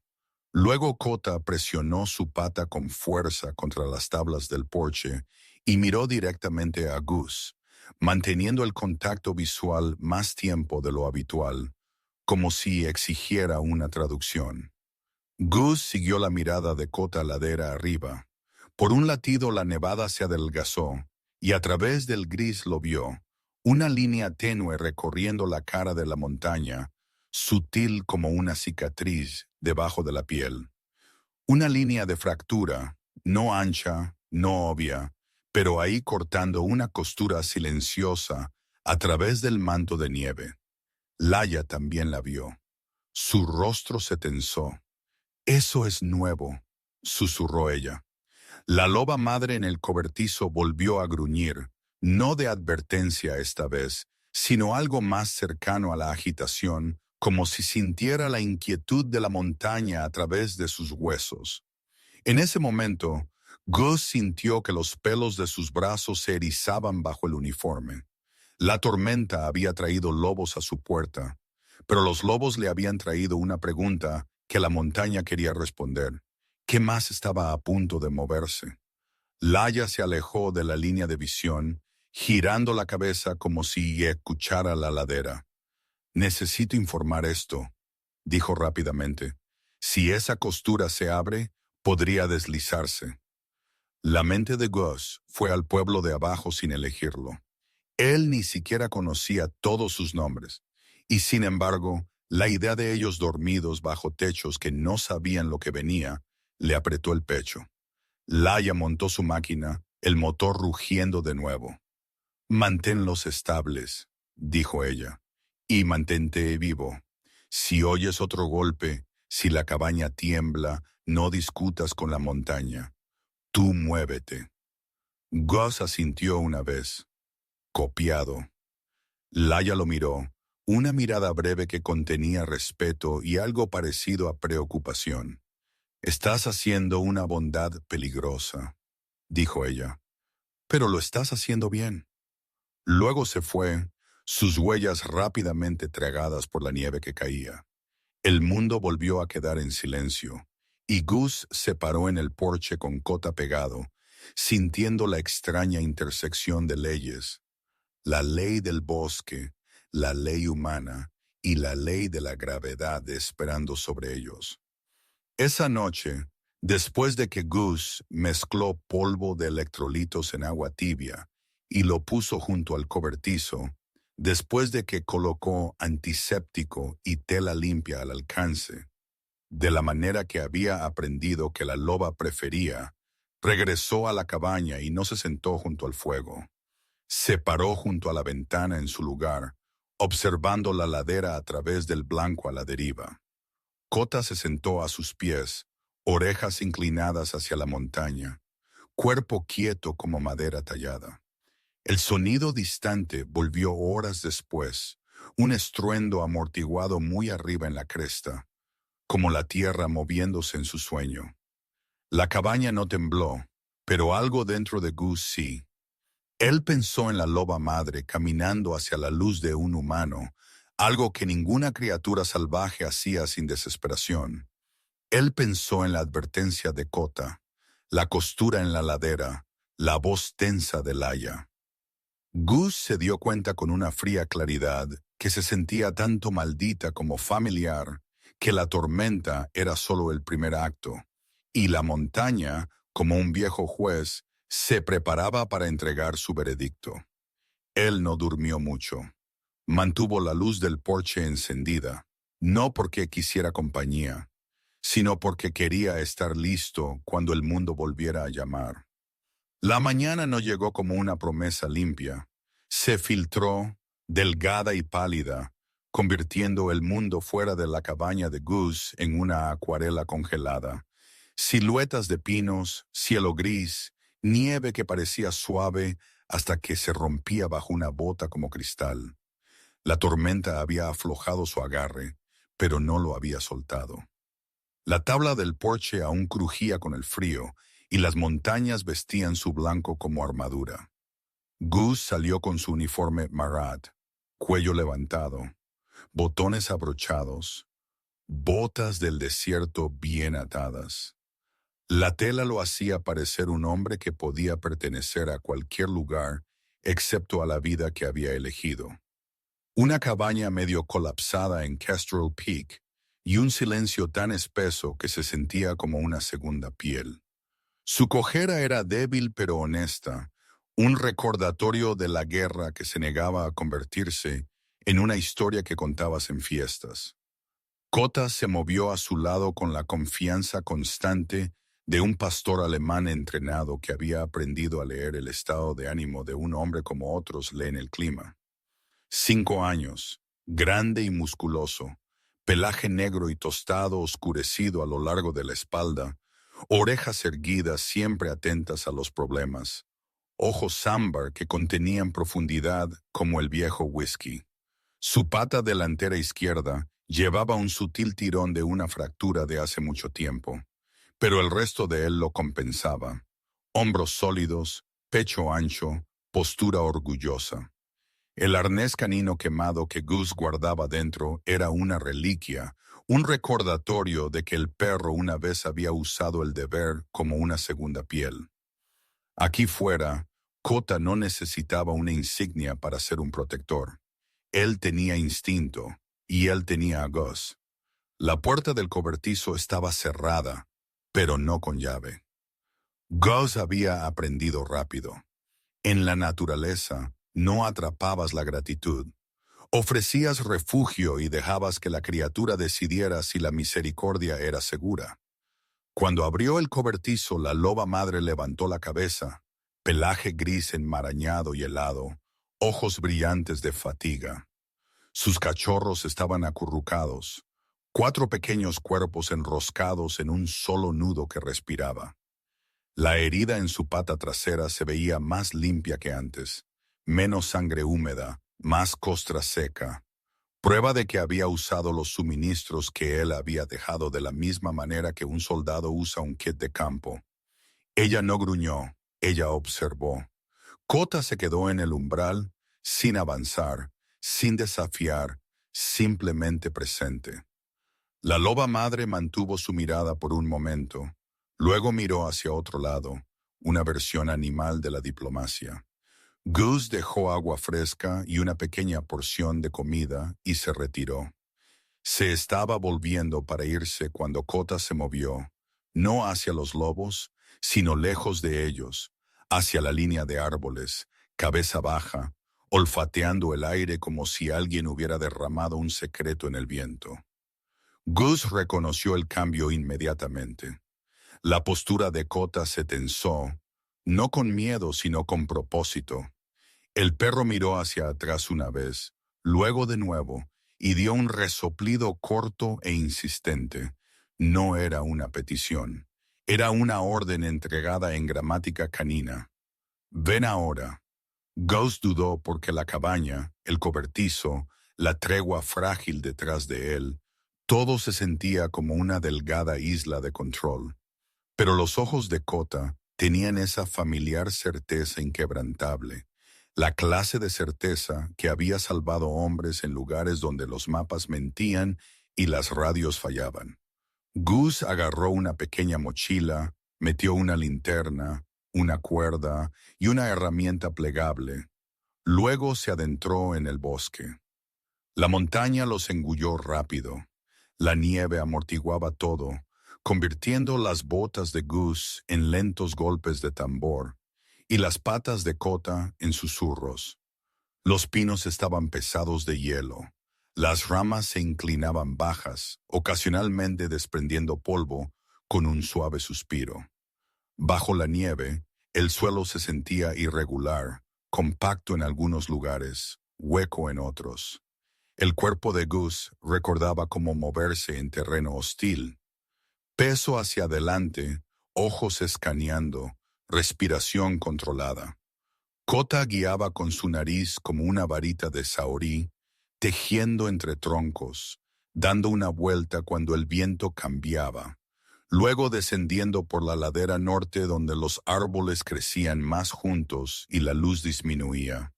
Luego Kota presionó su pata con fuerza contra las tablas del porche y miró directamente a Gus, manteniendo el contacto visual más tiempo de lo habitual, como si exigiera una traducción. Gus siguió la mirada de Kota ladera arriba. Por un latido la nevada se adelgazó, y a través del gris lo vio, una línea tenue recorriendo la cara de la montaña, sutil como una cicatriz debajo de la piel. Una línea de fractura, no ancha, no obvia, pero ahí cortando una costura silenciosa a través del manto de nieve. Laia también la vio. Su rostro se tensó. «Eso es nuevo», susurró ella. La loba madre en el cobertizo volvió a gruñir, no de advertencia esta vez, sino algo más cercano a la agitación, como si sintiera la inquietud de la montaña a través de sus huesos. En ese momento, Gus sintió que los pelos de sus brazos se erizaban bajo el uniforme. La tormenta había traído lobos a su puerta, pero los lobos le habían traído una pregunta que la montaña quería responder. ¿Qué más estaba a punto de moverse? Laia se alejó de la línea de visión, girando la cabeza como si escuchara la ladera. «Necesito informar esto», dijo rápidamente. «Si esa costura se abre, podría deslizarse». La mente de Gus fue al pueblo de abajo sin elegirlo. Él ni siquiera conocía todos sus nombres, y sin embargo, la idea de ellos dormidos bajo techos que no sabían lo que venía, le apretó el pecho. Laia montó su máquina, el motor rugiendo de nuevo. «Manténlos estables», dijo ella, «y mantente vivo. Si oyes otro golpe, si la cabaña tiembla, no discutas con la montaña. Tú muévete». Gus asintió una vez. Copiado. Laia lo miró, una mirada breve que contenía respeto y algo parecido a preocupación. «Estás haciendo una bondad peligrosa», dijo ella, «pero lo estás haciendo bien». Luego se fue, sus huellas rápidamente tragadas por la nieve que caía. El mundo volvió a quedar en silencio, y Gus se paró en el porche con Kota pegado, sintiendo la extraña intersección de leyes. La ley del bosque, la ley humana y la ley de la gravedad esperando sobre ellos. Esa noche, después de que Gus mezcló polvo de electrolitos en agua tibia y lo puso junto al cobertizo, después de que colocó antiséptico y tela limpia al alcance, De la manera que había aprendido que la loba prefería, regresó a la cabaña y no se sentó junto al fuego. Se paró junto a la ventana en su lugar, observando la ladera a través del blanco a la deriva. Kota se sentó a sus pies, orejas inclinadas hacia la montaña, cuerpo quieto como madera tallada. El sonido distante volvió horas después, un estruendo amortiguado muy arriba en la cresta, como la tierra moviéndose en su sueño. La cabaña no tembló, pero algo dentro de Gus sí. Él pensó en la loba madre caminando hacia la luz de un humano, algo que ninguna criatura salvaje hacía sin desesperación. Él pensó en la advertencia de Kota, la costura en la ladera, la voz tensa de Laia. Gus se dio cuenta con una fría claridad que se sentía tanto maldita como familiar, que la tormenta era solo el primer acto, y la montaña, como un viejo juez, se preparaba para entregar su veredicto. Él no durmió mucho. Mantuvo la luz del porche encendida, no porque quisiera compañía, sino porque quería estar listo cuando el mundo volviera a llamar. La mañana no llegó como una promesa limpia. Se filtró, delgada y pálida, convirtiendo el mundo fuera de la cabaña de Gus en una acuarela congelada. Siluetas de pinos, cielo gris, nieve que parecía suave hasta que se rompía bajo una bota como cristal. La tormenta había aflojado su agarre, pero no lo había soltado. La tabla del porche aún crujía con el frío, y las montañas vestían su blanco como armadura. Gus salió con su uniforme Marat, cuello levantado, botones abrochados, botas del desierto bien atadas. La tela lo hacía parecer un hombre que podía pertenecer a cualquier lugar excepto a la vida que había elegido. Una cabaña medio colapsada en Kestrel Peak y un silencio tan espeso que se sentía como una segunda piel. Su cojera era débil pero honesta, un recordatorio de la guerra que se negaba a convertirse en una historia que contabas en fiestas. Kota se movió a su lado con la confianza constante de un pastor alemán entrenado que había aprendido a leer el estado de ánimo de un hombre como otros leen el clima. 5 años, grande y musculoso, pelaje negro y tostado oscurecido a lo largo de la espalda, orejas erguidas siempre atentas a los problemas, ojos ámbar que contenían profundidad como el viejo whisky. Su pata delantera izquierda llevaba un sutil tirón de una fractura de hace mucho tiempo, pero el resto de él lo compensaba. Hombros sólidos, pecho ancho, postura orgullosa. El arnés canino quemado que Gus guardaba dentro era una reliquia, un recordatorio de que el perro una vez había usado el deber como una segunda piel. Aquí fuera, Kota no necesitaba una insignia para ser un protector. Él tenía instinto, y él tenía a Gus. La puerta del cobertizo estaba cerrada, pero no con llave. Gus había aprendido rápido. En la naturaleza, no atrapabas la gratitud. Ofrecías refugio y dejabas que la criatura decidiera si la misericordia era segura. Cuando abrió el cobertizo, la loba madre levantó la cabeza, pelaje gris enmarañado y helado, ojos brillantes de fatiga. Sus cachorros estaban acurrucados, 4 pequeños cuerpos enroscados en un solo nudo que respiraba. La herida en su pata trasera se veía más limpia que antes, menos sangre húmeda, más costra seca, prueba de que había usado los suministros que él había dejado de la misma manera que un soldado usa un kit de campo. Ella no gruñó, ella observó. Kota se quedó en el umbral, sin avanzar, sin desafiar, simplemente presente. La loba madre mantuvo su mirada por un momento, luego miró hacia otro lado, una versión animal de la diplomacia. Gus dejó agua fresca y una pequeña porción de comida y se retiró. Se estaba volviendo para irse cuando Kota se movió, no hacia los lobos, sino lejos de ellos, hacia la línea de árboles, cabeza baja, olfateando el aire como si alguien hubiera derramado un secreto en el viento. Gus reconoció el cambio inmediatamente. La postura de Kota se tensó, no con miedo, sino con propósito. El perro miró hacia atrás una vez, luego de nuevo, y dio un resoplido corto e insistente. No era una petición, era una orden entregada en gramática canina. Ven ahora. Gus dudó porque la cabaña, el cobertizo, la tregua frágil detrás de él, todo se sentía como una delgada isla de control. Pero los ojos de Kota tenían esa familiar certeza inquebrantable, la clase de certeza que había salvado hombres en lugares donde los mapas mentían y las radios fallaban. Gus agarró una pequeña mochila, metió una linterna, una cuerda y una herramienta plegable. Luego se adentró en el bosque. La montaña los engulló rápido. La nieve amortiguaba todo, convirtiendo las botas de Gus en lentos golpes de tambor y las patas de Kota en susurros. Los pinos estaban pesados de hielo. Las ramas se inclinaban bajas, ocasionalmente desprendiendo polvo con un suave suspiro. Bajo la nieve, el suelo se sentía irregular, compacto en algunos lugares, hueco en otros. El cuerpo de Gus recordaba cómo moverse en terreno hostil. Peso hacia adelante, ojos escaneando, respiración controlada. Kota guiaba con su nariz como una varita de saorí, tejiendo entre troncos, dando una vuelta cuando el viento cambiaba, luego descendiendo por la ladera norte donde los árboles crecían más juntos y la luz disminuía.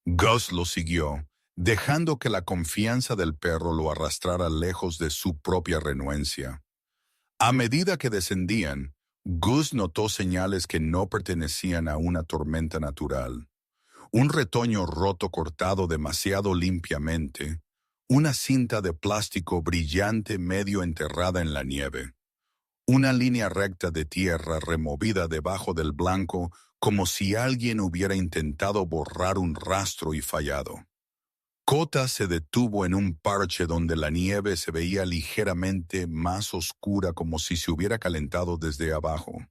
Gus lo siguió, dejando que la confianza del perro lo arrastrara lejos de su propia renuencia. A medida que descendían, Gus notó señales que no pertenecían a una tormenta natural. Un retoño roto cortado demasiado limpiamente, una cinta de plástico brillante medio enterrada en la nieve, una línea recta de tierra removida debajo del blanco como si alguien hubiera intentado borrar un rastro y fallado. Kota se detuvo en un parche donde la nieve se veía ligeramente más oscura como si se hubiera calentado desde abajo.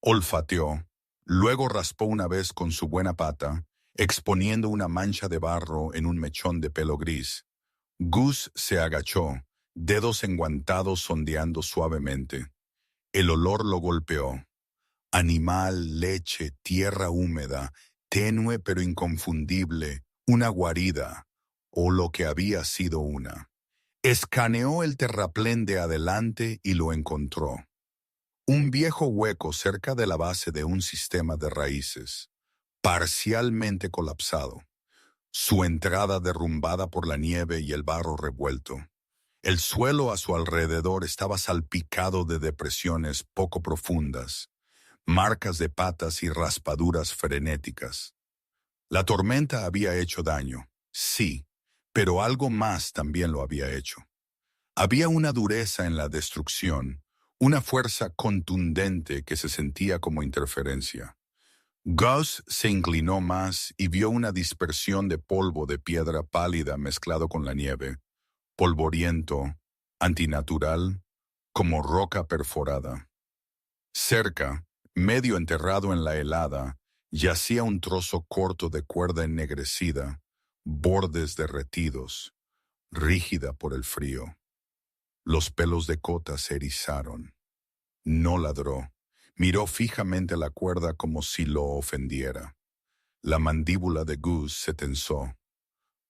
Olfateó, luego raspó una vez con su buena pata, exponiendo una mancha de barro en un mechón de pelo gris. Gus se agachó, dedos enguantados sondeando suavemente. El olor lo golpeó. Animal, leche, tierra húmeda, tenue pero inconfundible, una guarida, o lo que había sido una. Escaneó el terraplén de adelante y lo encontró. Un viejo hueco cerca de la base de un sistema de raíces, parcialmente colapsado, su entrada derrumbada por la nieve y el barro revuelto. El suelo a su alrededor estaba salpicado de depresiones poco profundas, marcas de patas y raspaduras frenéticas. La tormenta había hecho daño, sí, pero algo más también lo había hecho. Había una dureza en la destrucción, una fuerza contundente que se sentía como interferencia. Gus se inclinó más y vio una dispersión de polvo de piedra pálida mezclado con la nieve, polvoriento, antinatural, como roca perforada. Cerca, medio enterrado en la helada, yacía un trozo corto de cuerda ennegrecida, bordes derretidos, rígida por el frío. Los pelos de Kota se erizaron. No ladró. Miró fijamente la cuerda como si lo ofendiera. La mandíbula de Gus se tensó.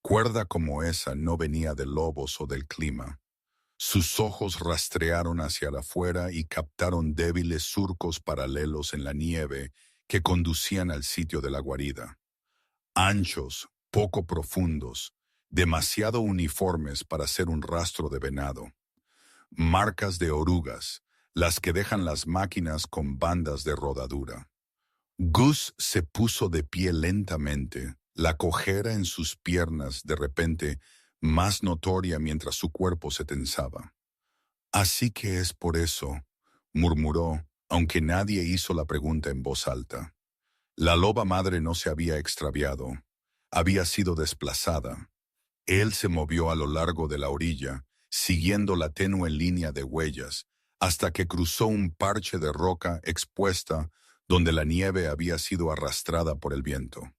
Cuerda como esa no venía de lobos o del clima. Sus ojos rastrearon hacia afuera y captaron débiles surcos paralelos en la nieve que conducían al sitio de la guarida. Anchos, poco profundos, demasiado uniformes para ser un rastro de venado. Marcas de orugas, las que dejan las máquinas con bandas de rodadura. Gus se puso de pie lentamente, la cojera en sus piernas de repente más notoria mientras su cuerpo se tensaba. Así que es por eso, murmuró, aunque nadie hizo la pregunta en voz alta. La loba madre no se había extraviado, había sido desplazada. Él se movió a lo largo de la orilla, siguiendo la tenue línea de huellas, hasta que cruzó un parche de roca expuesta donde la nieve había sido arrastrada por el viento.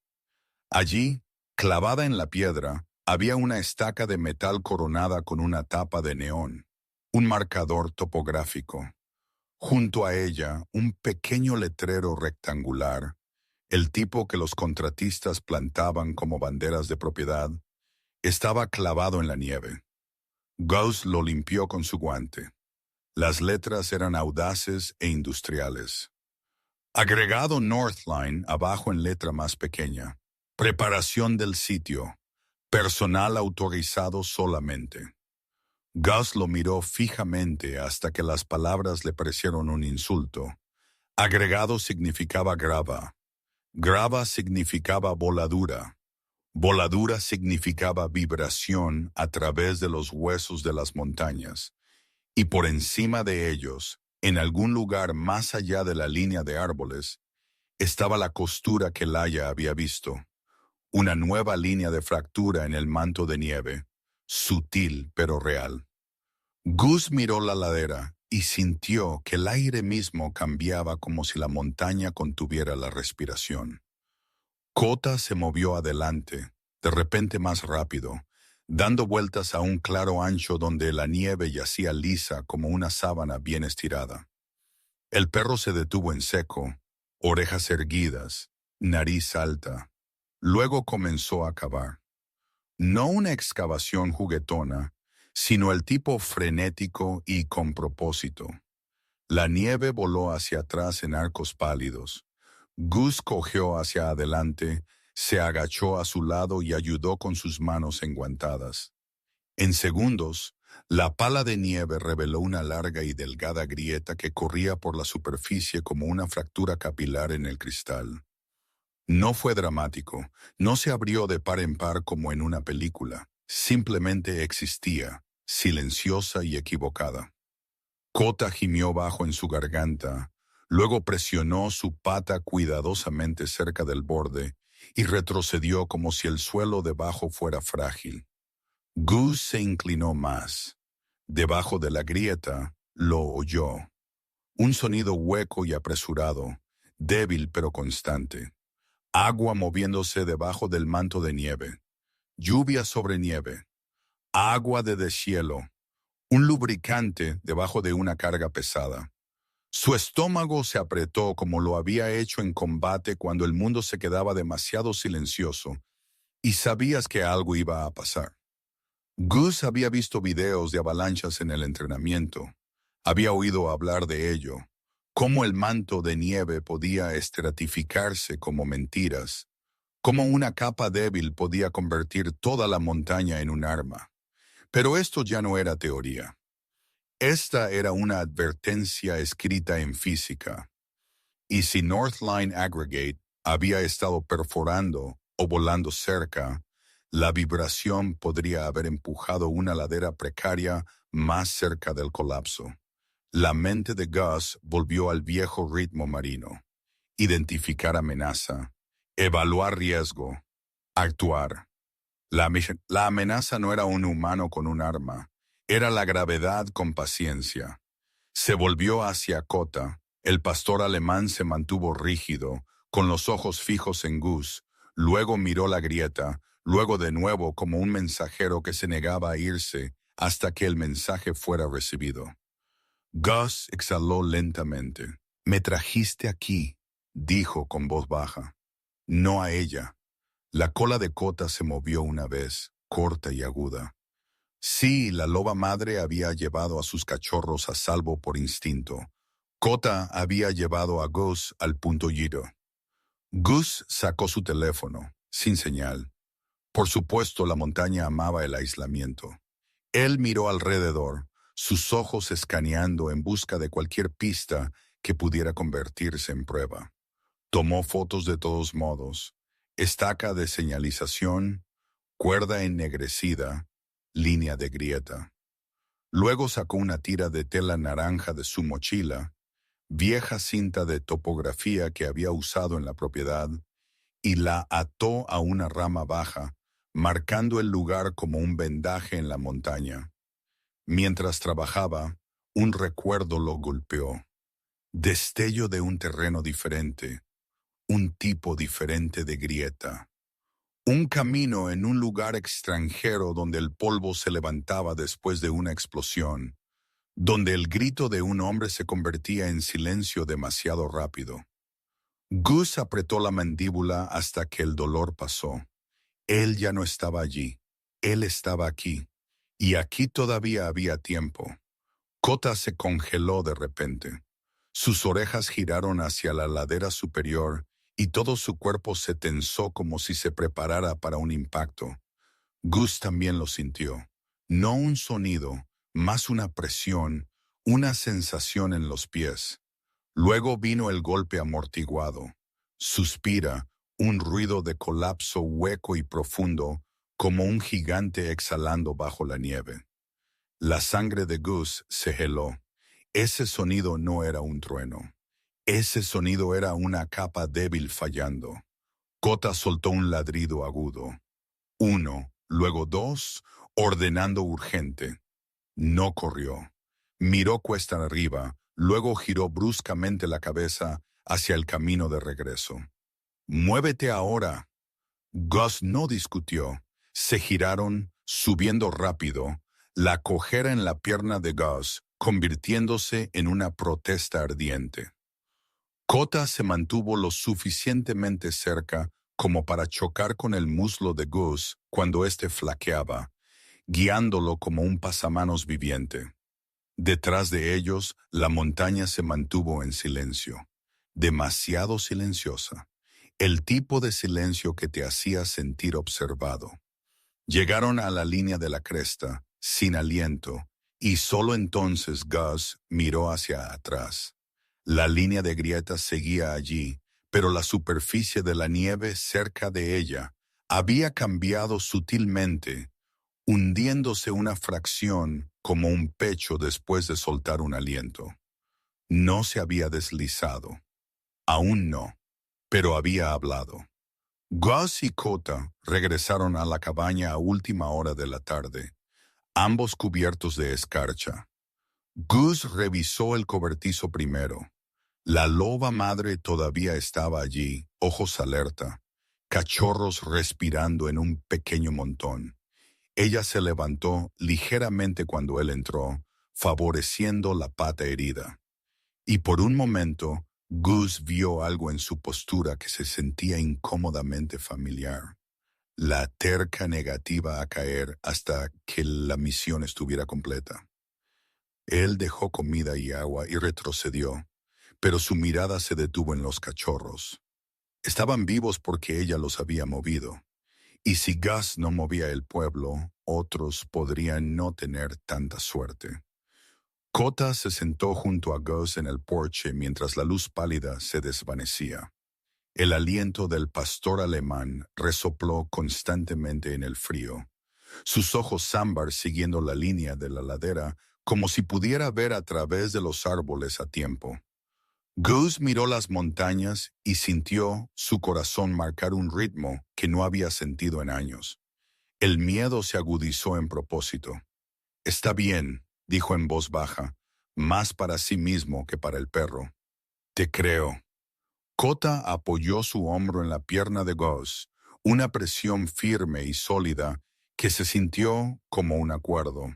Allí, clavada en la piedra, había una estaca de metal coronada con una tapa de neón, un marcador topográfico. Junto a ella, un pequeño letrero rectangular, el tipo que los contratistas plantaban como banderas de propiedad, estaba clavado en la nieve. Gus lo limpió con su guante. Las letras eran audaces e industriales. Agregado Northline abajo en letra más pequeña. Preparación del sitio. Personal autorizado solamente. Gus lo miró fijamente hasta que las palabras le parecieron un insulto. Agregado significaba grava. Grava significaba voladura. Voladura significaba vibración a través de los huesos de las montañas. Y por encima de ellos, en algún lugar más allá de la línea de árboles, estaba la costura que Laia había visto. Una nueva línea de fractura en el manto de nieve, sutil pero real. Gus miró la ladera y sintió que el aire mismo cambiaba como si la montaña contuviera la respiración. Kota se movió adelante, de repente más rápido, dando vueltas a un claro ancho donde la nieve yacía lisa como una sábana bien estirada. El perro se detuvo en seco, orejas erguidas, nariz alta. Luego comenzó a cavar. No una excavación juguetona, sino el tipo frenético y con propósito. La nieve voló hacia atrás en arcos pálidos. Gus cogió hacia adelante, se agachó a su lado y ayudó con sus manos enguantadas. En segundos, la pala de nieve reveló una larga y delgada grieta que corría por la superficie como una fractura capilar en el cristal. No fue dramático, no se abrió de par en par como en una película, simplemente existía, silenciosa y equivocada. Kota gimió bajo en su garganta, luego presionó su pata cuidadosamente cerca del borde y retrocedió como si el suelo debajo fuera frágil. Gus se inclinó más. Debajo de la grieta, lo oyó. Un sonido hueco y apresurado, débil pero constante. Agua moviéndose debajo del manto de nieve. Lluvia sobre nieve. Agua de deshielo. Un lubricante debajo de una carga pesada. Su estómago se apretó como lo había hecho en combate cuando el mundo se quedaba demasiado silencioso y sabías que algo iba a pasar. Gus había visto videos de avalanchas en el entrenamiento. Había oído hablar de ello, cómo el manto de nieve podía estratificarse como mentiras, cómo una capa débil podía convertir toda la montaña en un arma. Pero esto ya no era teoría. Esta era una advertencia escrita en física. Y si Northline Aggregate había estado perforando o volando cerca, la vibración podría haber empujado una ladera precaria más cerca del colapso. La mente de Gus volvió al viejo ritmo marino. Identificar amenaza, evaluar riesgo, actuar. La amenaza no era un humano con un arma, era la gravedad con paciencia. Se volvió hacia Kota. El pastor alemán se mantuvo rígido, con los ojos fijos en Gus. Luego miró la grieta, luego de nuevo como un mensajero que se negaba a irse hasta que el mensaje fuera recibido. Gus exhaló lentamente. «Me trajiste aquí», dijo con voz baja. «No a ella». La cola de Kota se movió una vez, corta y aguda. Sí, la loba madre había llevado a sus cachorros a salvo por instinto. Kota había llevado a Gus al punto Giro. Gus sacó su teléfono, sin señal. Por supuesto, la montaña amaba el aislamiento. Él miró alrededor, sus ojos escaneando en busca de cualquier pista que pudiera convertirse en prueba. Tomó fotos de todos modos. Estaca de señalización, cuerda ennegrecida, línea de grieta. Luego sacó una tira de tela naranja de su mochila, vieja cinta de topografía que había usado en la propiedad, y la ató a una rama baja, marcando el lugar como un vendaje en la montaña. Mientras trabajaba, un recuerdo lo golpeó. Destello de un terreno diferente, un tipo diferente de grieta. Un camino en un lugar extranjero donde el polvo se levantaba después de una explosión, donde el grito de un hombre se convertía en silencio demasiado rápido. Gus apretó la mandíbula hasta que el dolor pasó. Él ya no estaba allí, él estaba aquí, y aquí todavía había tiempo. Kota se congeló de repente. Sus orejas giraron hacia la ladera superior y todo su cuerpo se tensó como si se preparara para un impacto. Gus también lo sintió. No un sonido, más una presión, una sensación en los pies. Luego vino el golpe amortiguado. Suspira, un ruido de colapso hueco y profundo, como un gigante exhalando bajo la nieve. La sangre de Gus se heló. Ese sonido no era un trueno. Ese sonido era una capa débil fallando. Kota soltó un ladrido agudo. Uno, luego dos, ordenando urgente. No corrió. Miró cuesta arriba, luego giró bruscamente la cabeza hacia el camino de regreso. «Muévete ahora». Gus no discutió. Se giraron, subiendo rápido, la cojera en la pierna de Gus, convirtiéndose en una protesta ardiente. Kota se mantuvo lo suficientemente cerca como para chocar con el muslo de Gus cuando éste flaqueaba, guiándolo como un pasamanos viviente. Detrás de ellos, la montaña se mantuvo en silencio, demasiado silenciosa, el tipo de silencio que te hacía sentir observado. Llegaron a la línea de la cresta, sin aliento, y solo entonces Gus miró hacia atrás. La línea de grietas seguía allí, pero la superficie de la nieve cerca de ella había cambiado sutilmente, hundiéndose una fracción como un pecho después de soltar un aliento. No se había deslizado. Aún no, pero había hablado. Gus y Kota regresaron a la cabaña a última hora de la tarde, ambos cubiertos de escarcha. Gus revisó el cobertizo primero. La loba madre todavía estaba allí, ojos alerta, cachorros respirando en un pequeño montón. Ella se levantó ligeramente cuando él entró, favoreciendo la pata herida. Y por un momento, Gus vio algo en su postura que se sentía incómodamente familiar. La terca negativa a caer hasta que la misión estuviera completa. Él dejó comida y agua y retrocedió, pero su mirada se detuvo en los cachorros. Estaban vivos porque ella los había movido. Y si Gus no movía el pueblo, otros podrían no tener tanta suerte. Kota se sentó junto a Gus en el porche mientras la luz pálida se desvanecía. El aliento del pastor alemán resopló constantemente en el frío. Sus ojos ámbar siguiendo la línea de la ladera como si pudiera ver a través de los árboles a tiempo. Gus miró las montañas y sintió su corazón marcar un ritmo que no había sentido en años. El miedo se agudizó en propósito. «Está bien», dijo en voz baja, más para sí mismo que para el perro. «Te creo». Kota apoyó su hombro en la pierna de Gus, una presión firme y sólida que se sintió como un acuerdo.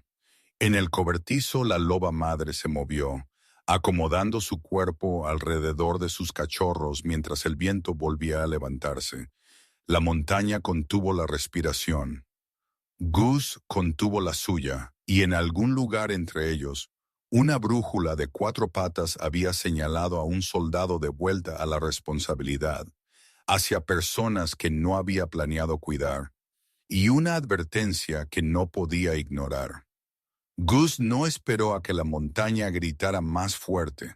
En el cobertizo la loba madre se movió, acomodando su cuerpo alrededor de sus cachorros mientras el viento volvía a levantarse. La montaña contuvo la respiración. Gus contuvo la suya, y en algún lugar entre ellos, una brújula de 4 patas había señalado a un soldado de vuelta a la responsabilidad, hacia personas que no había planeado cuidar, y una advertencia que no podía ignorar. Gus no esperó a que la montaña gritara más fuerte.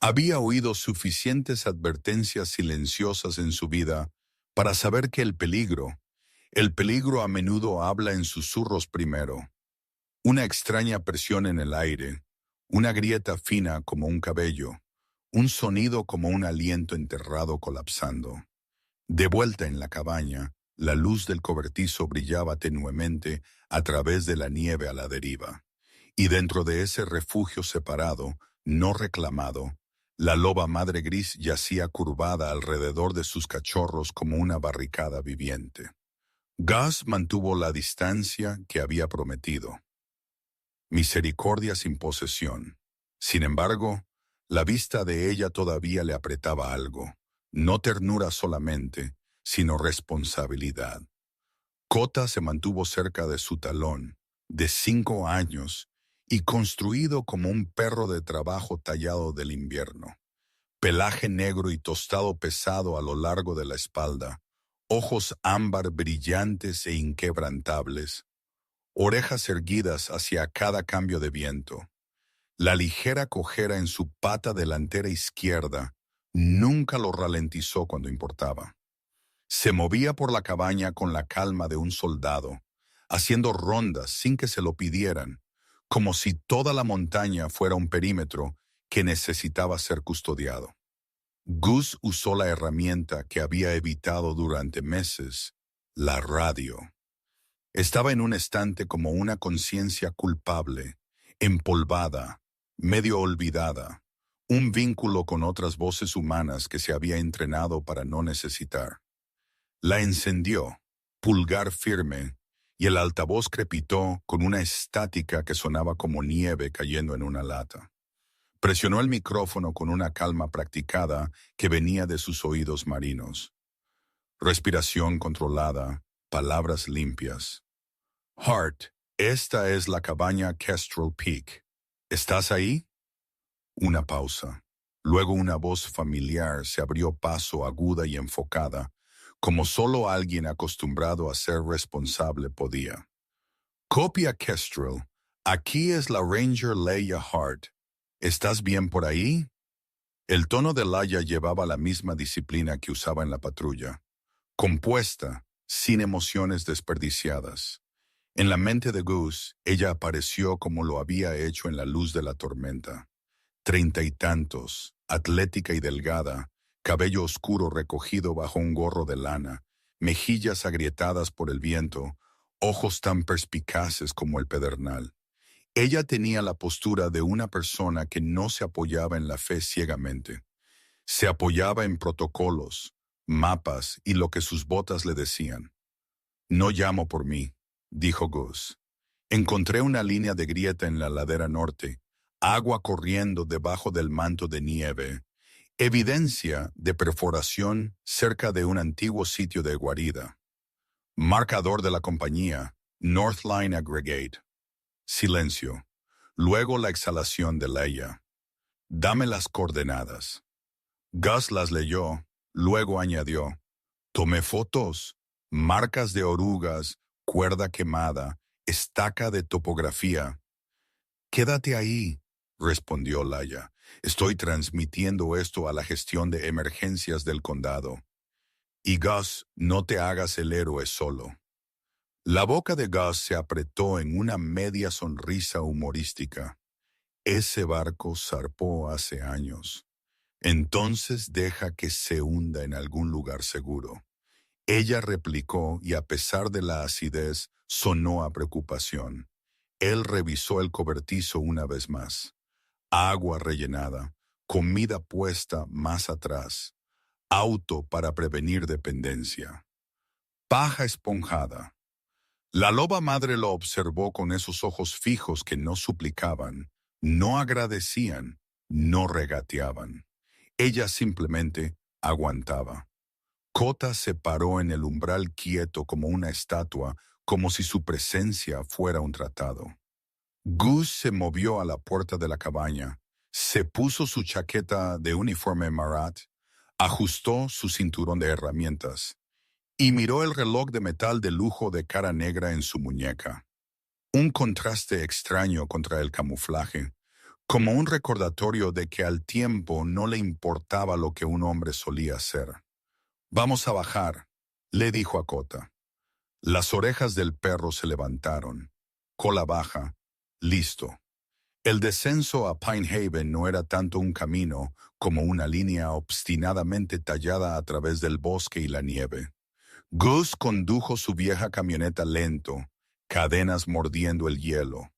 Había oído suficientes advertencias silenciosas en su vida para saber que el peligro a menudo habla en susurros primero. Una extraña presión en el aire, una grieta fina como un cabello, un sonido como un aliento enterrado colapsando. De vuelta en la cabaña, la luz del cobertizo brillaba tenuemente a través de la nieve a la deriva, Y dentro de ese refugio separado, no reclamado, la loba madre gris yacía curvada alrededor de sus cachorros como una barricada viviente. Gus mantuvo la distancia que había prometido. Misericordia sin posesión. Sin embargo, la vista de ella todavía le apretaba algo. No ternura solamente, sino responsabilidad. Cota se mantuvo cerca de su talón, de 5 años, y construido como un perro de trabajo tallado del invierno. Pelaje negro y tostado pesado a lo largo de la espalda, ojos ámbar brillantes e inquebrantables, orejas erguidas hacia cada cambio de viento. La ligera cojera en su pata delantera izquierda nunca lo ralentizó cuando importaba. Se movía por la cabaña con la calma de un soldado, haciendo rondas sin que se lo pidieran, como si toda la montaña fuera un perímetro que necesitaba ser custodiado. Gus usó la herramienta que había evitado durante meses, la radio. Estaba en un estante como una conciencia culpable, empolvada, medio olvidada, un vínculo con otras voces humanas que se había entrenado para no necesitar. La encendió, pulgar firme, y el altavoz crepitó con una estática que sonaba como nieve cayendo en una lata. Presionó el micrófono con una calma practicada que venía de sus oídos marinos. Respiración controlada, palabras limpias. Hart, esta es la cabaña Kestrel Peak. ¿Estás ahí? Una pausa. Luego una voz familiar se abrió paso aguda y enfocada, como solo alguien acostumbrado a ser responsable podía. Copia Kestrel. Aquí es la Ranger Leia Hart. ¿Estás bien por ahí? El tono de Leia llevaba la misma disciplina que usaba en la patrulla. Compuesta, sin emociones desperdiciadas. En la mente de Gus, ella apareció como lo había hecho en la luz de la tormenta. 30 y tantos, atlética y delgada, cabello oscuro recogido bajo un gorro de lana, mejillas agrietadas por el viento, ojos tan perspicaces como el pedernal. Ella tenía la postura de una persona que no se apoyaba en la fe ciegamente. Se apoyaba en protocolos, mapas y lo que sus botas le decían. No llamo por mí, dijo Gus. Encontré una línea de grieta en la ladera norte, agua corriendo debajo del manto de nieve, evidencia de perforación cerca de un antiguo sitio de guarida. Marcador de la compañía, Northline Aggregate. Silencio. Luego la exhalación de Leia. Dame las coordenadas. Gus las leyó, luego añadió. Tomé fotos, marcas de orugas, cuerda quemada, estaca de topografía. Quédate ahí, respondió Leia. Estoy transmitiendo esto a la gestión de emergencias del condado. Y Gus, no te hagas el héroe solo. La boca de Gus se apretó en una media sonrisa humorística. Ese barco zarpó hace años. Entonces deja que se hunda en algún lugar seguro. Ella replicó y a pesar de la acidez, sonó a preocupación. Él revisó el cobertizo una vez más. Agua rellenada, comida puesta más atrás, auto para prevenir dependencia. Paja esponjada. La loba madre lo observó con esos ojos fijos que no suplicaban, no agradecían, no regateaban. Ella simplemente aguantaba. Cota se paró en el umbral quieto como una estatua, como si su presencia fuera un tratado. Gus se movió a la puerta de la cabaña, se puso su chaqueta de uniforme Marat, ajustó su cinturón de herramientas y miró el reloj de metal de lujo de cara negra en su muñeca. Un contraste extraño contra el camuflaje, como un recordatorio de que al tiempo no le importaba lo que un hombre solía hacer. Vamos a bajar, le dijo a Cota. Las orejas del perro se levantaron, cola baja, listo. El descenso a Pine Haven no era tanto un camino como una línea obstinadamente tallada a través del bosque y la nieve. Gus condujo su vieja camioneta lento, cadenas mordiendo el hielo.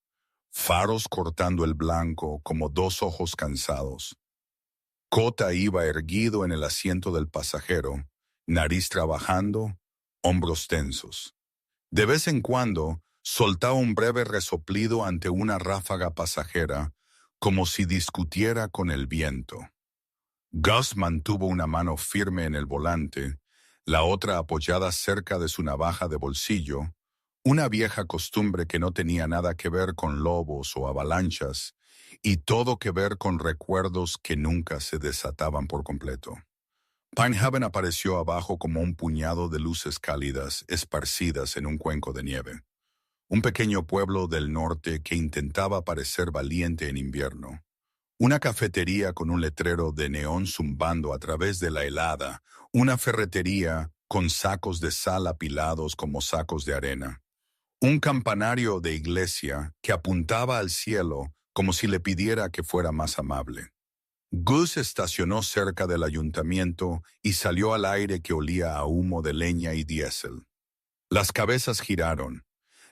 faros cortando el blanco como dos ojos cansados. Cota iba erguido en el asiento del pasajero, nariz trabajando, hombros tensos. De vez en cuando, soltaba un breve resoplido ante una ráfaga pasajera, como si discutiera con el viento. Gus mantuvo una mano firme en el volante, la otra apoyada cerca de su navaja de bolsillo, una vieja costumbre que no tenía nada que ver con lobos o avalanchas, y todo que ver con recuerdos que nunca se desataban por completo. Pinehaven apareció abajo como un puñado de luces cálidas esparcidas en un cuenco de nieve. Un pequeño pueblo del norte que intentaba parecer valiente en invierno. Una cafetería con un letrero de neón zumbando a través de la helada. Una ferretería con sacos de sal apilados como sacos de arena. Un campanario de iglesia que apuntaba al cielo como si le pidiera que fuera más amable. Gus estacionó cerca del ayuntamiento y salió al aire que olía a humo de leña y diésel. Las cabezas giraron.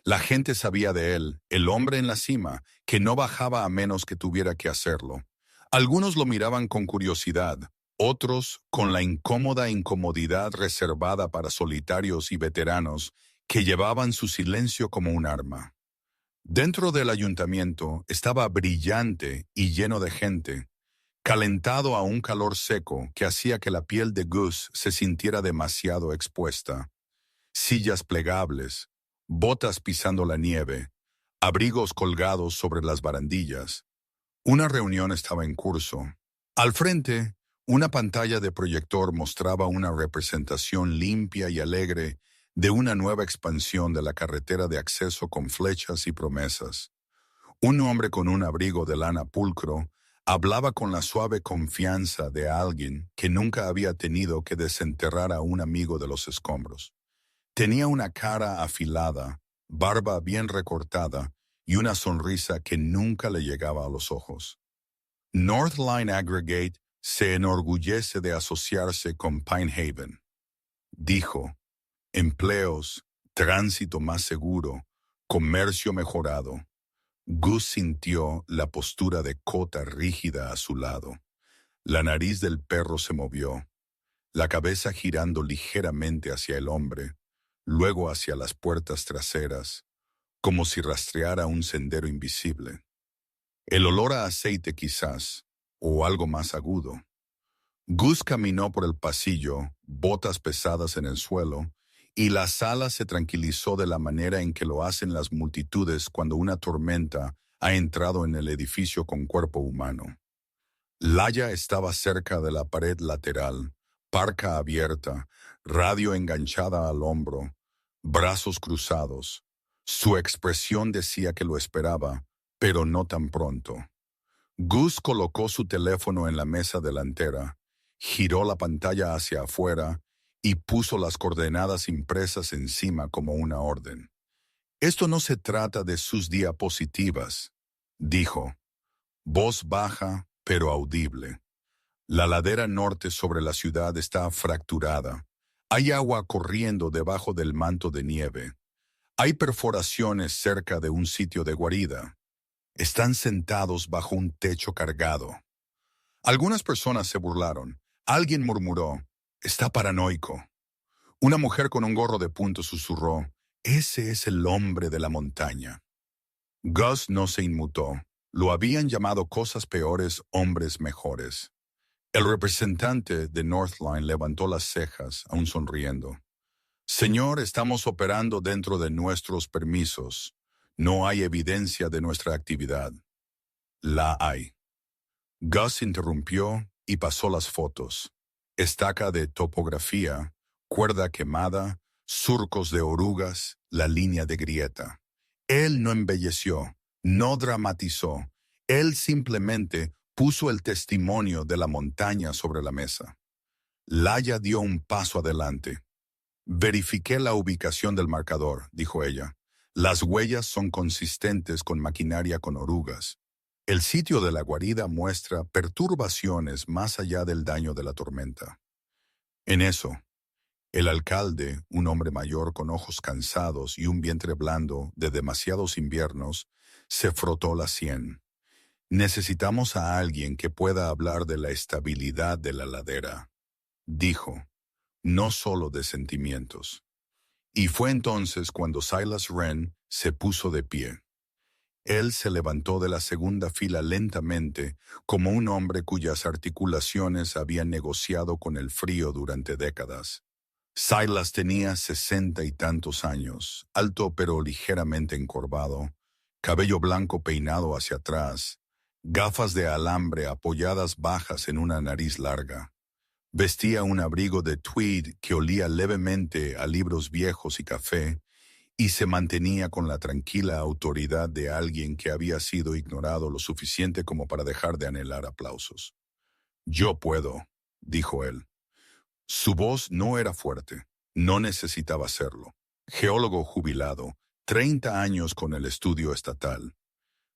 La gente sabía de él, el hombre en la cima, que no bajaba a menos que tuviera que hacerlo. Algunos lo miraban con curiosidad, otros con la incómoda incomodidad reservada para solitarios y veteranos que llevaban su silencio como un arma. Dentro del ayuntamiento estaba brillante y lleno de gente, calentado a un calor seco que hacía que la piel de Gus se sintiera demasiado expuesta. Sillas plegables, botas pisando la nieve, abrigos colgados sobre las barandillas. Una reunión estaba en curso. Al frente, una pantalla de proyector mostraba una representación limpia y alegre de una nueva expansión de la carretera de acceso con flechas y promesas. Un hombre con un abrigo de lana pulcro hablaba con la suave confianza de alguien que nunca había tenido que desenterrar a un amigo de los escombros. Tenía una cara afilada, barba bien recortada y una sonrisa que nunca le llegaba a los ojos. Northline Aggregate se enorgullece de asociarse con Pinehaven, dijo. Empleos, tránsito más seguro, comercio mejorado. Gus sintió la postura de Cota rígida a su lado. La nariz del perro se movió, la cabeza girando ligeramente hacia el hombre, luego hacia las puertas traseras, como si rastreara un sendero invisible. El olor a aceite quizás, o algo más agudo. Gus caminó por el pasillo, botas pesadas en el suelo, y la sala se tranquilizó de la manera en que lo hacen las multitudes cuando una tormenta ha entrado en el edificio con cuerpo humano. Laya estaba cerca de la pared lateral, parca abierta, radio enganchada al hombro, brazos cruzados. Su expresión decía que lo esperaba, pero no tan pronto. Gus colocó su teléfono en la mesa delantera, giró la pantalla hacia afuera y puso las coordenadas impresas encima como una orden. Esto no se trata de sus diapositivas, dijo, voz baja pero audible. La ladera norte sobre la ciudad está fracturada. Hay agua corriendo debajo del manto de nieve. Hay perforaciones cerca de un sitio de guarida. Están sentados bajo un techo cargado. Algunas personas se burlaron. Alguien murmuró, está paranoico. Una mujer con un gorro de punto susurró, ese es el hombre de la montaña. Gus no se inmutó. Lo habían llamado cosas peores, hombres mejores. El representante de Northline levantó las cejas, aún sonriendo. Señor, estamos operando dentro de nuestros permisos. No hay evidencia de nuestra actividad. La hay. Gus interrumpió y pasó las fotos. Estaca de topografía, cuerda quemada, surcos de orugas, la línea de grieta. Él no embelleció, no dramatizó. Él simplemente puso el testimonio de la montaña sobre la mesa. Laya dio un paso adelante. Verifiqué la ubicación del marcador, dijo ella. Las huellas son consistentes con maquinaria con orugas. El sitio de la guarida muestra perturbaciones más allá del daño de la tormenta. En eso, el alcalde, un hombre mayor con ojos cansados y un vientre blando de demasiados inviernos, Se frotó la sien. Necesitamos a alguien que pueda hablar de la estabilidad de la ladera, dijo, no solo de sentimientos. Y fue entonces cuando Silas Wren se puso de pie. Él se levantó de la segunda fila lentamente, como un hombre cuyas articulaciones habían negociado con el frío durante décadas. Silas tenía 60 y tantos años, alto pero ligeramente encorvado, cabello blanco peinado hacia atrás, gafas de alambre apoyadas bajas en una nariz larga. Vestía un abrigo de tweed que olía levemente a libros viejos y café, y se mantenía con la tranquila autoridad de alguien que había sido ignorado lo suficiente como para dejar de anhelar aplausos. «Yo puedo», dijo él. Su voz no era fuerte, no necesitaba serlo. Geólogo jubilado, 30 años con el estudio estatal.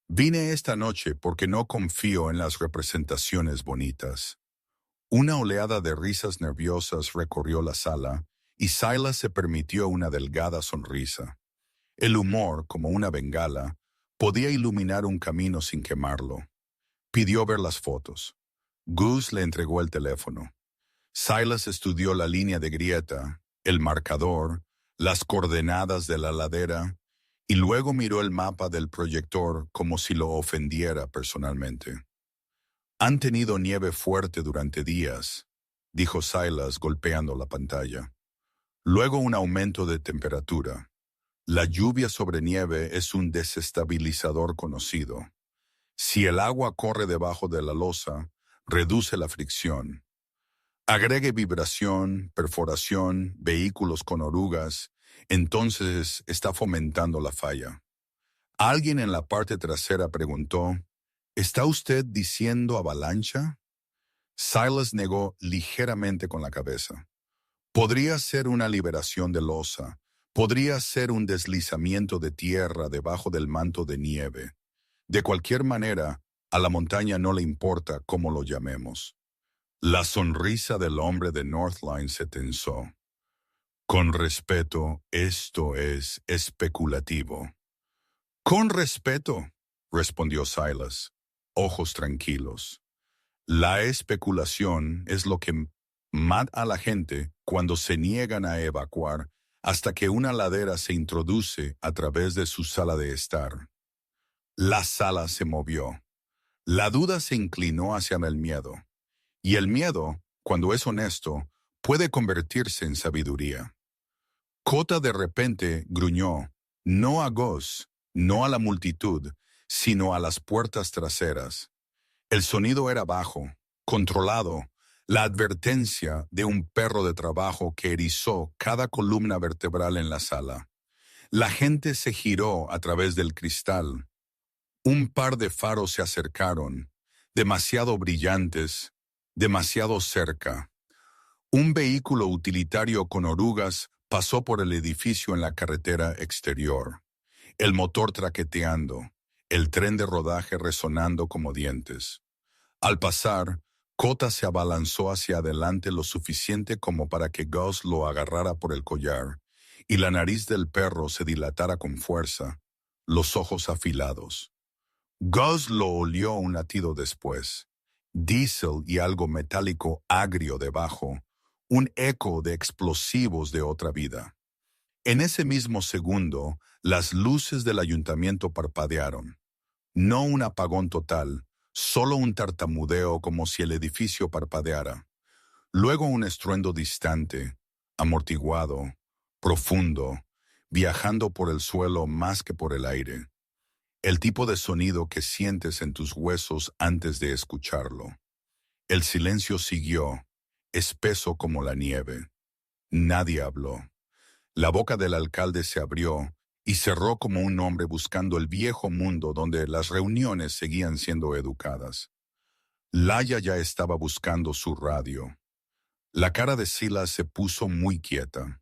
«Vine esta noche porque no confío en las representaciones bonitas». Una oleada de risas nerviosas recorrió la sala y Silas se permitió una delgada sonrisa. El humor, como una bengala, podía iluminar un camino sin quemarlo. Pidió ver las fotos. Gus le entregó el teléfono. Silas estudió la línea de grieta, el marcador, las coordenadas de la ladera, y luego miró el mapa del proyector como si lo ofendiera personalmente. «Han tenido nieve fuerte durante días», dijo Silas golpeando la pantalla. «Luego un aumento de temperatura. La lluvia sobre nieve es un desestabilizador conocido. Si el agua corre debajo de la losa, reduce la fricción. Agregue vibración, perforación, vehículos con orugas, entonces está fomentando la falla». Alguien en la parte trasera preguntó, «¿Está usted diciendo avalancha?» Silas negó ligeramente con la cabeza. «Podría ser una liberación de losa. Podría ser un deslizamiento de tierra debajo del manto de nieve. De cualquier manera, a la montaña no le importa cómo lo llamemos». La sonrisa del hombre de Northline se tensó. «Con respeto, esto es especulativo». «Con respeto», respondió Silas, ojos tranquilos. «La especulación es lo que mata a la gente cuando se niegan a evacuar hasta que una ladera se introduce a través de su sala de estar». La sala se movió. La duda se inclinó hacia el miedo. Y el miedo, cuando es honesto, puede convertirse en sabiduría. Cota de repente gruñó, no a Gus, no a la multitud, sino a las puertas traseras. El sonido era bajo, controlado, la advertencia de un perro de trabajo que erizó cada columna vertebral en la sala. La gente se giró a través del cristal. Un par de faros se acercaron, demasiado brillantes, demasiado cerca. Un vehículo utilitario con orugas pasó por el edificio en la carretera exterior, el motor traqueteando, el tren de rodaje resonando como dientes. Al pasar, Cota se abalanzó hacia adelante lo suficiente como para que Gus lo agarrara por el collar, y la nariz del perro se dilatara con fuerza, los ojos afilados. Gus lo olió un latido después. Diésel y algo metálico agrio debajo, un eco de explosivos de otra vida. En ese mismo segundo, las luces del ayuntamiento parpadearon. No un apagón total, solo un tartamudeo como si el edificio parpadeara. Luego un estruendo distante, amortiguado, profundo, viajando por el suelo más que por el aire. El tipo de sonido que sientes en tus huesos antes de escucharlo. El silencio siguió, espeso como la nieve. Nadie habló. La boca del alcalde se abrió y cerró como un hombre buscando el viejo mundo donde las reuniones seguían siendo educadas. Laia ya estaba buscando su radio. La cara de Silas se puso muy quieta.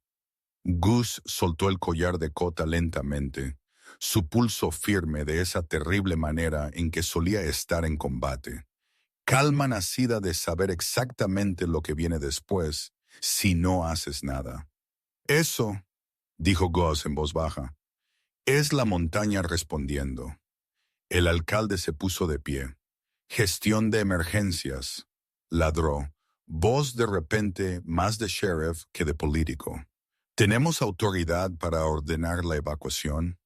Gus soltó el collar de Cota lentamente, su pulso firme de esa terrible manera en que solía estar en combate. Calma nacida de saber exactamente lo que viene después si no haces nada. «Eso», dijo Gus en voz baja, «es la montaña respondiendo. El alcalde se puso de pie. Gestión de emergencias, ladró, voz de repente más de sheriff que de político. ¿Tenemos autoridad para ordenar la evacuación?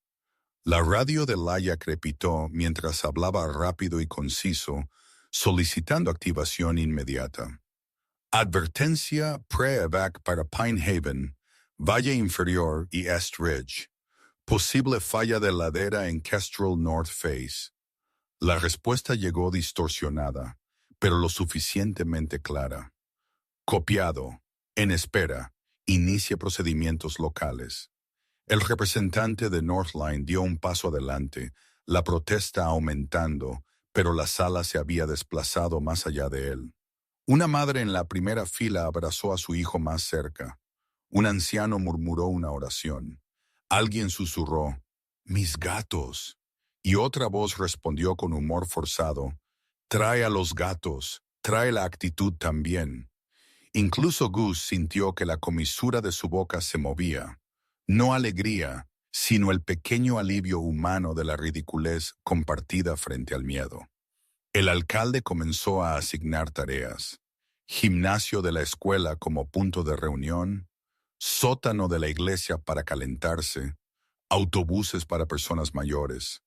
La radio de Laia crepitó mientras hablaba rápido y conciso, solicitando activación inmediata. Advertencia pre-evac para Pine Haven, Valle Inferior y East Ridge. Posible falla de ladera en Kestrel North Face. La respuesta llegó distorsionada, pero lo suficientemente clara. Copiado. En espera. Inicie procedimientos locales. El representante de Northline dio un paso adelante, la protesta aumentando, pero la sala se había desplazado más allá de él. Una madre en la primera fila abrazó a su hijo más cerca. Un anciano murmuró una oración. Alguien susurró, «Mis gatos». Y otra voz respondió con humor forzado, «Trae a los gatos, trae la actitud también». Incluso Gus sintió que la comisura de su boca se movía. No alegría, sino el pequeño alivio humano de la ridiculez compartida frente al miedo. El alcalde comenzó a asignar tareas. Gimnasio de la escuela como punto de reunión, sótano de la iglesia para calentarse, autobuses para personas mayores,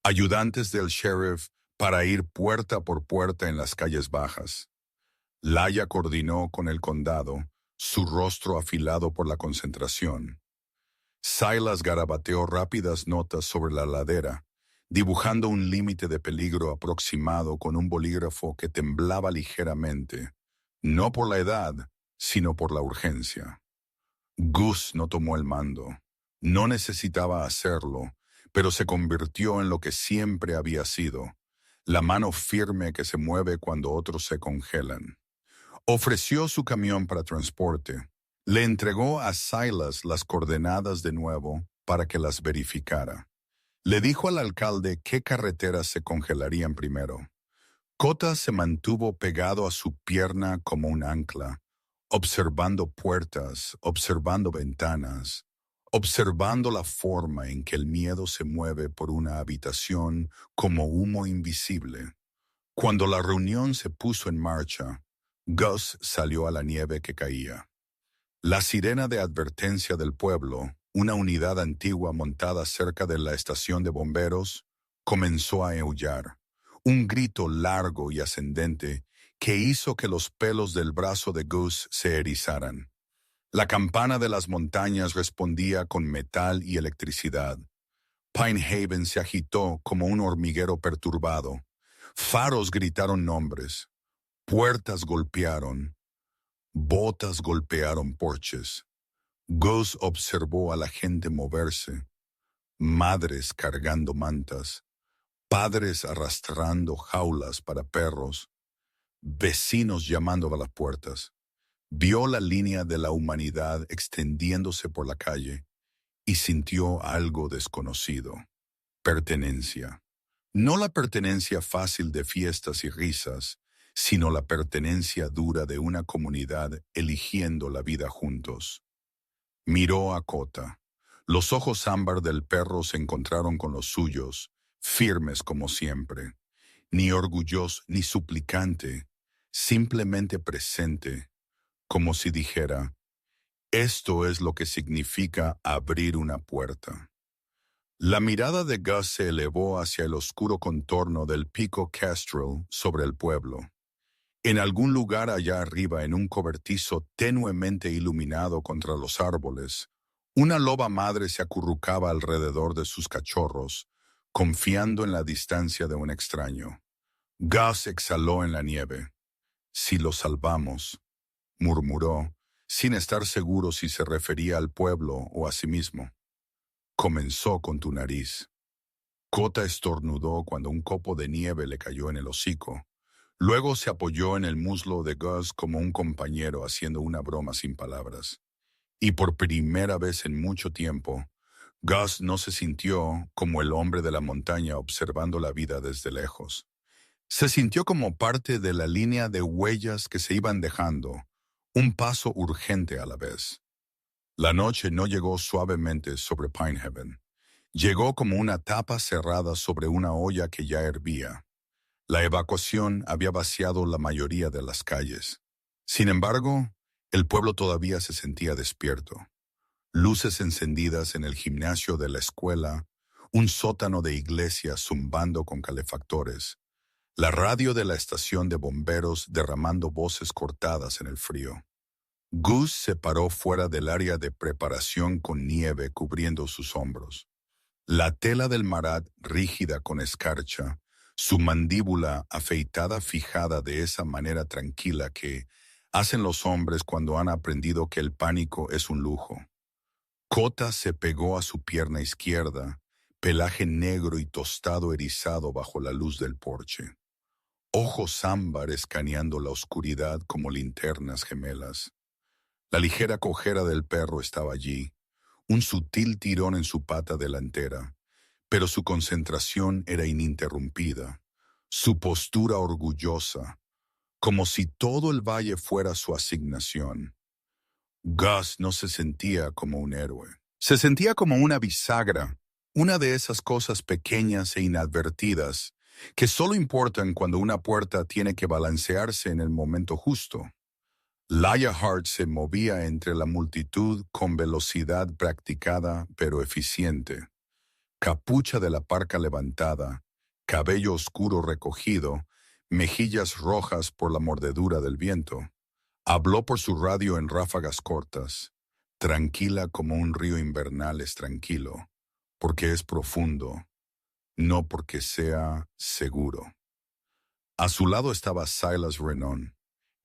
ayudantes del sheriff para ir puerta por puerta en las calles bajas. Laia coordinó con el condado, su rostro afilado por la concentración. Silas garabateó rápidas notas sobre la ladera, dibujando un límite de peligro aproximado con un bolígrafo que temblaba ligeramente, no por la edad, sino por la urgencia. Gus no tomó el mando. No necesitaba hacerlo, pero se convirtió en lo que siempre había sido, la mano firme que se mueve cuando otros se congelan. Ofreció su camión para transporte. Le entregó a Silas las coordenadas de nuevo para que las verificara. Le dijo al alcalde qué carreteras se congelarían primero. Cota se mantuvo pegado a su pierna como un ancla, observando puertas, observando ventanas, observando la forma en que el miedo se mueve por una habitación como humo invisible. Cuando la reunión se puso en marcha, Gus salió a la nieve que caía. La sirena de advertencia del pueblo, una unidad antigua montada cerca de la estación de bomberos, comenzó a aullar. Un grito largo y ascendente que hizo que los pelos del brazo de Gus se erizaran. La campana de las montañas respondía con metal y electricidad. Pine Haven se agitó como un hormiguero perturbado. Faros gritaron nombres. Puertas golpearon. Botas golpearon porches. Gus observó a la gente moverse. Madres cargando mantas. Padres arrastrando jaulas para perros. Vecinos llamando a las puertas. Vio la línea de la humanidad extendiéndose por la calle y sintió algo desconocido. Pertenencia. No la pertenencia fácil de fiestas y risas, sino la pertenencia dura de una comunidad eligiendo la vida juntos. Miró a Cota. Los ojos ámbar del perro se encontraron con los suyos, firmes como siempre. Ni orgulloso ni suplicante, simplemente presente, como si dijera, esto es lo que significa abrir una puerta. La mirada de Gus se elevó hacia el oscuro contorno del pico Kestrel sobre el pueblo. En algún lugar allá arriba, en un cobertizo tenuemente iluminado contra los árboles, una loba madre se acurrucaba alrededor de sus cachorros, confiando en la distancia de un extraño. Gus exhaló en la nieve. «Si lo salvamos», murmuró, sin estar seguro si se refería al pueblo o a sí mismo. «Comenzó con tu nariz». Cota estornudó cuando un copo de nieve le cayó en el hocico. Luego se apoyó en el muslo de Gus como un compañero haciendo una broma sin palabras. Y por primera vez en mucho tiempo, Gus no se sintió como el hombre de la montaña observando la vida desde lejos. Se sintió como parte de la línea de huellas que se iban dejando, un paso urgente a la vez. La noche no llegó suavemente sobre Pine Haven. Llegó como una tapa cerrada sobre una olla que ya hervía. La evacuación había vaciado la mayoría de las calles. Sin embargo, el pueblo todavía se sentía despierto. Luces encendidas en el gimnasio de la escuela, un sótano de iglesia zumbando con calefactores, la radio de la estación de bomberos derramando voces cortadas en el frío. Gus se paró fuera del área de preparación con nieve cubriendo sus hombros. La tela del marat rígida con escarcha, su mandíbula afeitada fijada de esa manera tranquila que hacen los hombres cuando han aprendido que el pánico es un lujo. Cota se pegó a su pierna izquierda, pelaje negro y tostado erizado bajo la luz del porche. Ojos ámbar escaneando la oscuridad como linternas gemelas. La ligera cojera del perro estaba allí, un sutil tirón en su pata delantera, pero su concentración era ininterrumpida, su postura orgullosa, como si todo el valle fuera su asignación. Gus no se sentía como un héroe. Se sentía como una bisagra, una de esas cosas pequeñas e inadvertidas que solo importan cuando una puerta tiene que balancearse en el momento justo. Laia Hart se movía entre la multitud con velocidad practicada pero eficiente. Capucha de la parca levantada, cabello oscuro recogido, mejillas rojas por la mordedura del viento. Habló por su radio en ráfagas cortas, tranquila como un río invernal es tranquilo, porque es profundo, no porque sea seguro. A su lado estaba Silas Renon,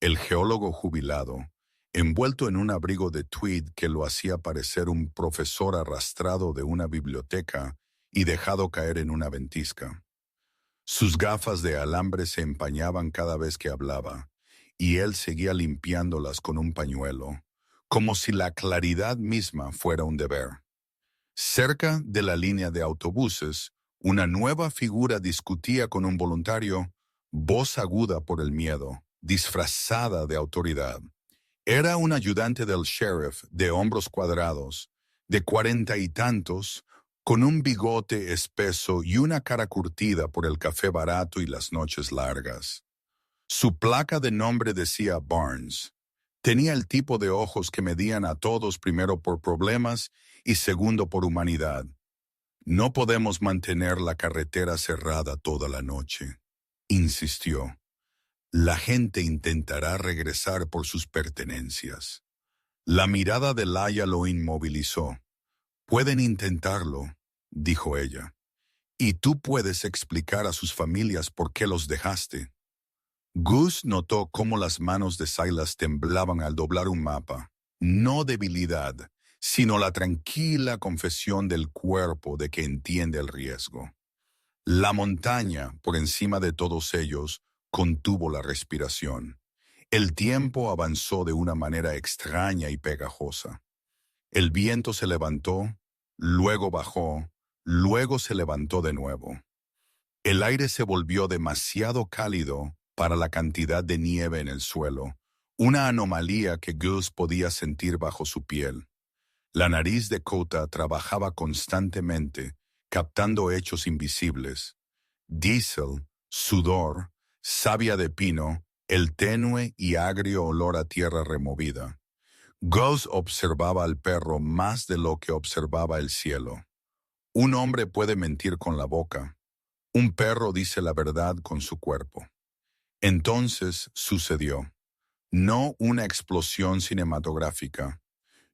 el geólogo jubilado, envuelto en un abrigo de tweed que lo hacía parecer un profesor arrastrado de una biblioteca y dejado caer en una ventisca. Sus gafas de alambre se empañaban cada vez que hablaba, y él seguía limpiándolas con un pañuelo, como si la claridad misma fuera un deber. Cerca de la línea de autobuses, una nueva figura discutía con un voluntario, voz aguda por el miedo, disfrazada de autoridad. Era un ayudante del sheriff de hombros cuadrados, de 40 y tantos, con un bigote espeso y una cara curtida por el café barato y las noches largas. Su placa de nombre decía Barnes. Tenía el tipo de ojos que medían a todos primero por problemas y segundo por humanidad. No podemos mantener la carretera cerrada toda la noche, insistió. La gente intentará regresar por sus pertenencias. La mirada de Laia lo inmovilizó. Pueden intentarlo, dijo ella. Y tú puedes explicar a sus familias por qué los dejaste. Gus notó cómo las manos de Silas temblaban al doblar un mapa. No debilidad, sino la tranquila confesión del cuerpo de que entiende el riesgo. La montaña, por encima de todos ellos, contuvo la respiración. El tiempo avanzó de una manera extraña y pegajosa. El viento se levantó, luego bajó, luego se levantó de nuevo. El aire se volvió demasiado cálido para la cantidad de nieve en el suelo, una anomalía que Gus podía sentir bajo su piel. La nariz de Cota trabajaba constantemente, captando hechos invisibles. Diesel, sudor, savia de pino, el tenue y agrio olor a tierra removida. Gus observaba al perro más de lo que observaba el cielo. Un hombre puede mentir con la boca. Un perro dice la verdad con su cuerpo. Entonces sucedió. No una explosión cinematográfica,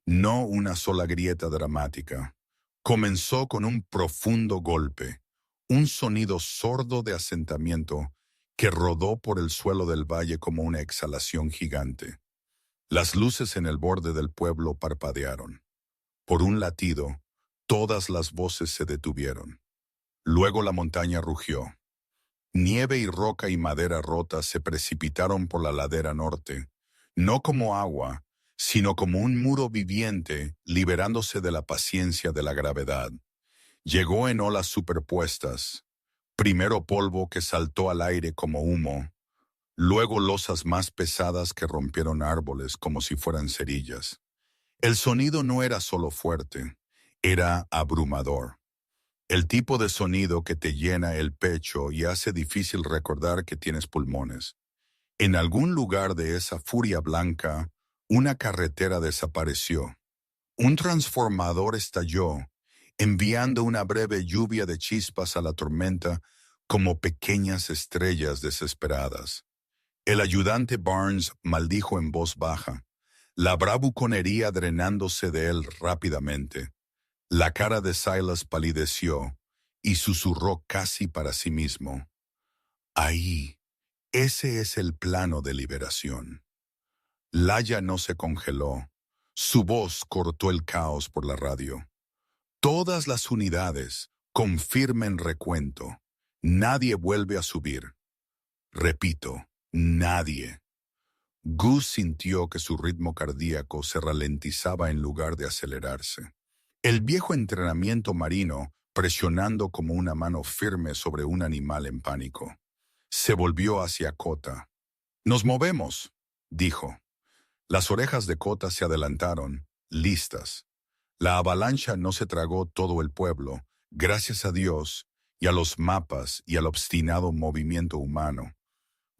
no una sola grieta dramática. Comenzó con un profundo golpe, un sonido sordo de asentamiento que rodó por el suelo del valle como una exhalación gigante. Las luces en el borde del pueblo parpadearon. Por un latido, todas las voces se detuvieron. Luego la montaña rugió. Nieve y roca y madera rota se precipitaron por la ladera norte, no como agua, sino como un muro viviente liberándose de la paciencia de la gravedad. Llegó en olas superpuestas, primero polvo que saltó al aire como humo, luego losas más pesadas que rompieron árboles como si fueran cerillas. El sonido no era solo fuerte, era abrumador. El tipo de sonido que te llena el pecho y hace difícil recordar que tienes pulmones. En algún lugar de esa furia blanca, una carretera desapareció. Un transformador estalló, enviando una breve lluvia de chispas a la tormenta como pequeñas estrellas desesperadas. El ayudante Barnes maldijo en voz baja, la bravuconería drenándose de él rápidamente. La cara de Silas palideció y susurró casi para sí mismo. Ahí, ese es el plano de liberación. Laia no se congeló. Su voz cortó el caos por la radio. Todas las unidades confirmen recuento. Nadie vuelve a subir. Repito, nadie. Gus sintió que su ritmo cardíaco se ralentizaba en lugar de acelerarse. El viejo entrenamiento marino presionando como una mano firme sobre un animal en pánico. Se volvió hacia Cota. «Nos movemos», dijo. Las orejas de Cota se adelantaron, listas. La avalancha no se tragó todo el pueblo, gracias a Dios, y a los mapas y al obstinado movimiento humano.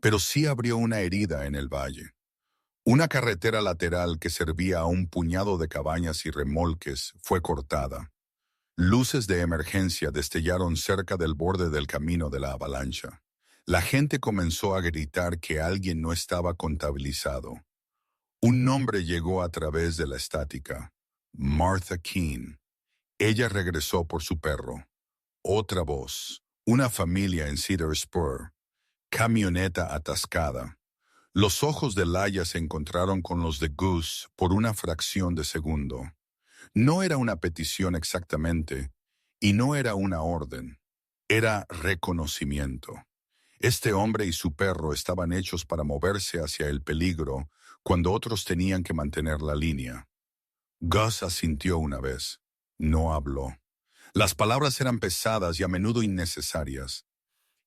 Pero sí abrió una herida en el valle. Una carretera lateral que servía a un puñado de cabañas y remolques fue cortada. Luces de emergencia destellaron cerca del borde del camino de la avalancha. La gente comenzó a gritar que alguien no estaba contabilizado. Un nombre llegó a través de la estática. Martha Keene. Ella regresó por su perro. Otra voz. Una familia en Cedar Spur. Camioneta atascada. Los ojos de Laia se encontraron con los de Gus por una fracción de segundo. No era una petición exactamente, y no era una orden. Era reconocimiento. Este hombre y su perro estaban hechos para moverse hacia el peligro cuando otros tenían que mantener la línea. Gus asintió una vez. No habló. Las palabras eran pesadas y a menudo innecesarias.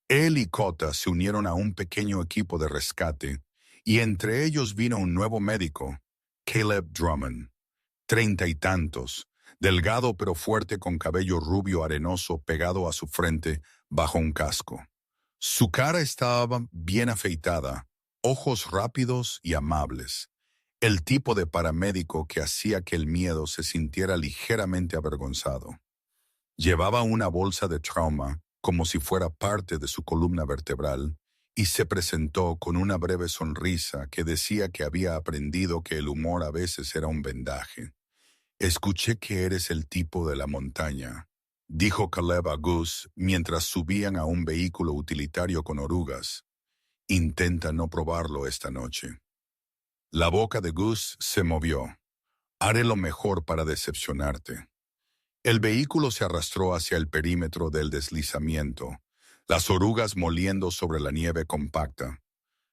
Él y Cota se unieron a un pequeño equipo de rescate, y entre ellos vino un nuevo médico, Caleb Drummond, 30 y tantos, delgado pero fuerte con cabello rubio arenoso pegado a su frente bajo un casco. Su cara estaba bien afeitada, ojos rápidos y amables, el tipo de paramédico que hacía que el miedo se sintiera ligeramente avergonzado. Llevaba una bolsa de trauma como si fuera parte de su columna vertebral y se presentó con una breve sonrisa que decía que había aprendido que el humor a veces era un vendaje. «Escuché que eres el tipo de la montaña», dijo Caleb a Gus mientras subían a un vehículo utilitario con orugas. «Intenta no probarlo esta noche». La boca de Gus se movió. «Haré lo mejor para decepcionarte». El vehículo se arrastró hacia el perímetro del deslizamiento, las orugas moliendo sobre la nieve compacta.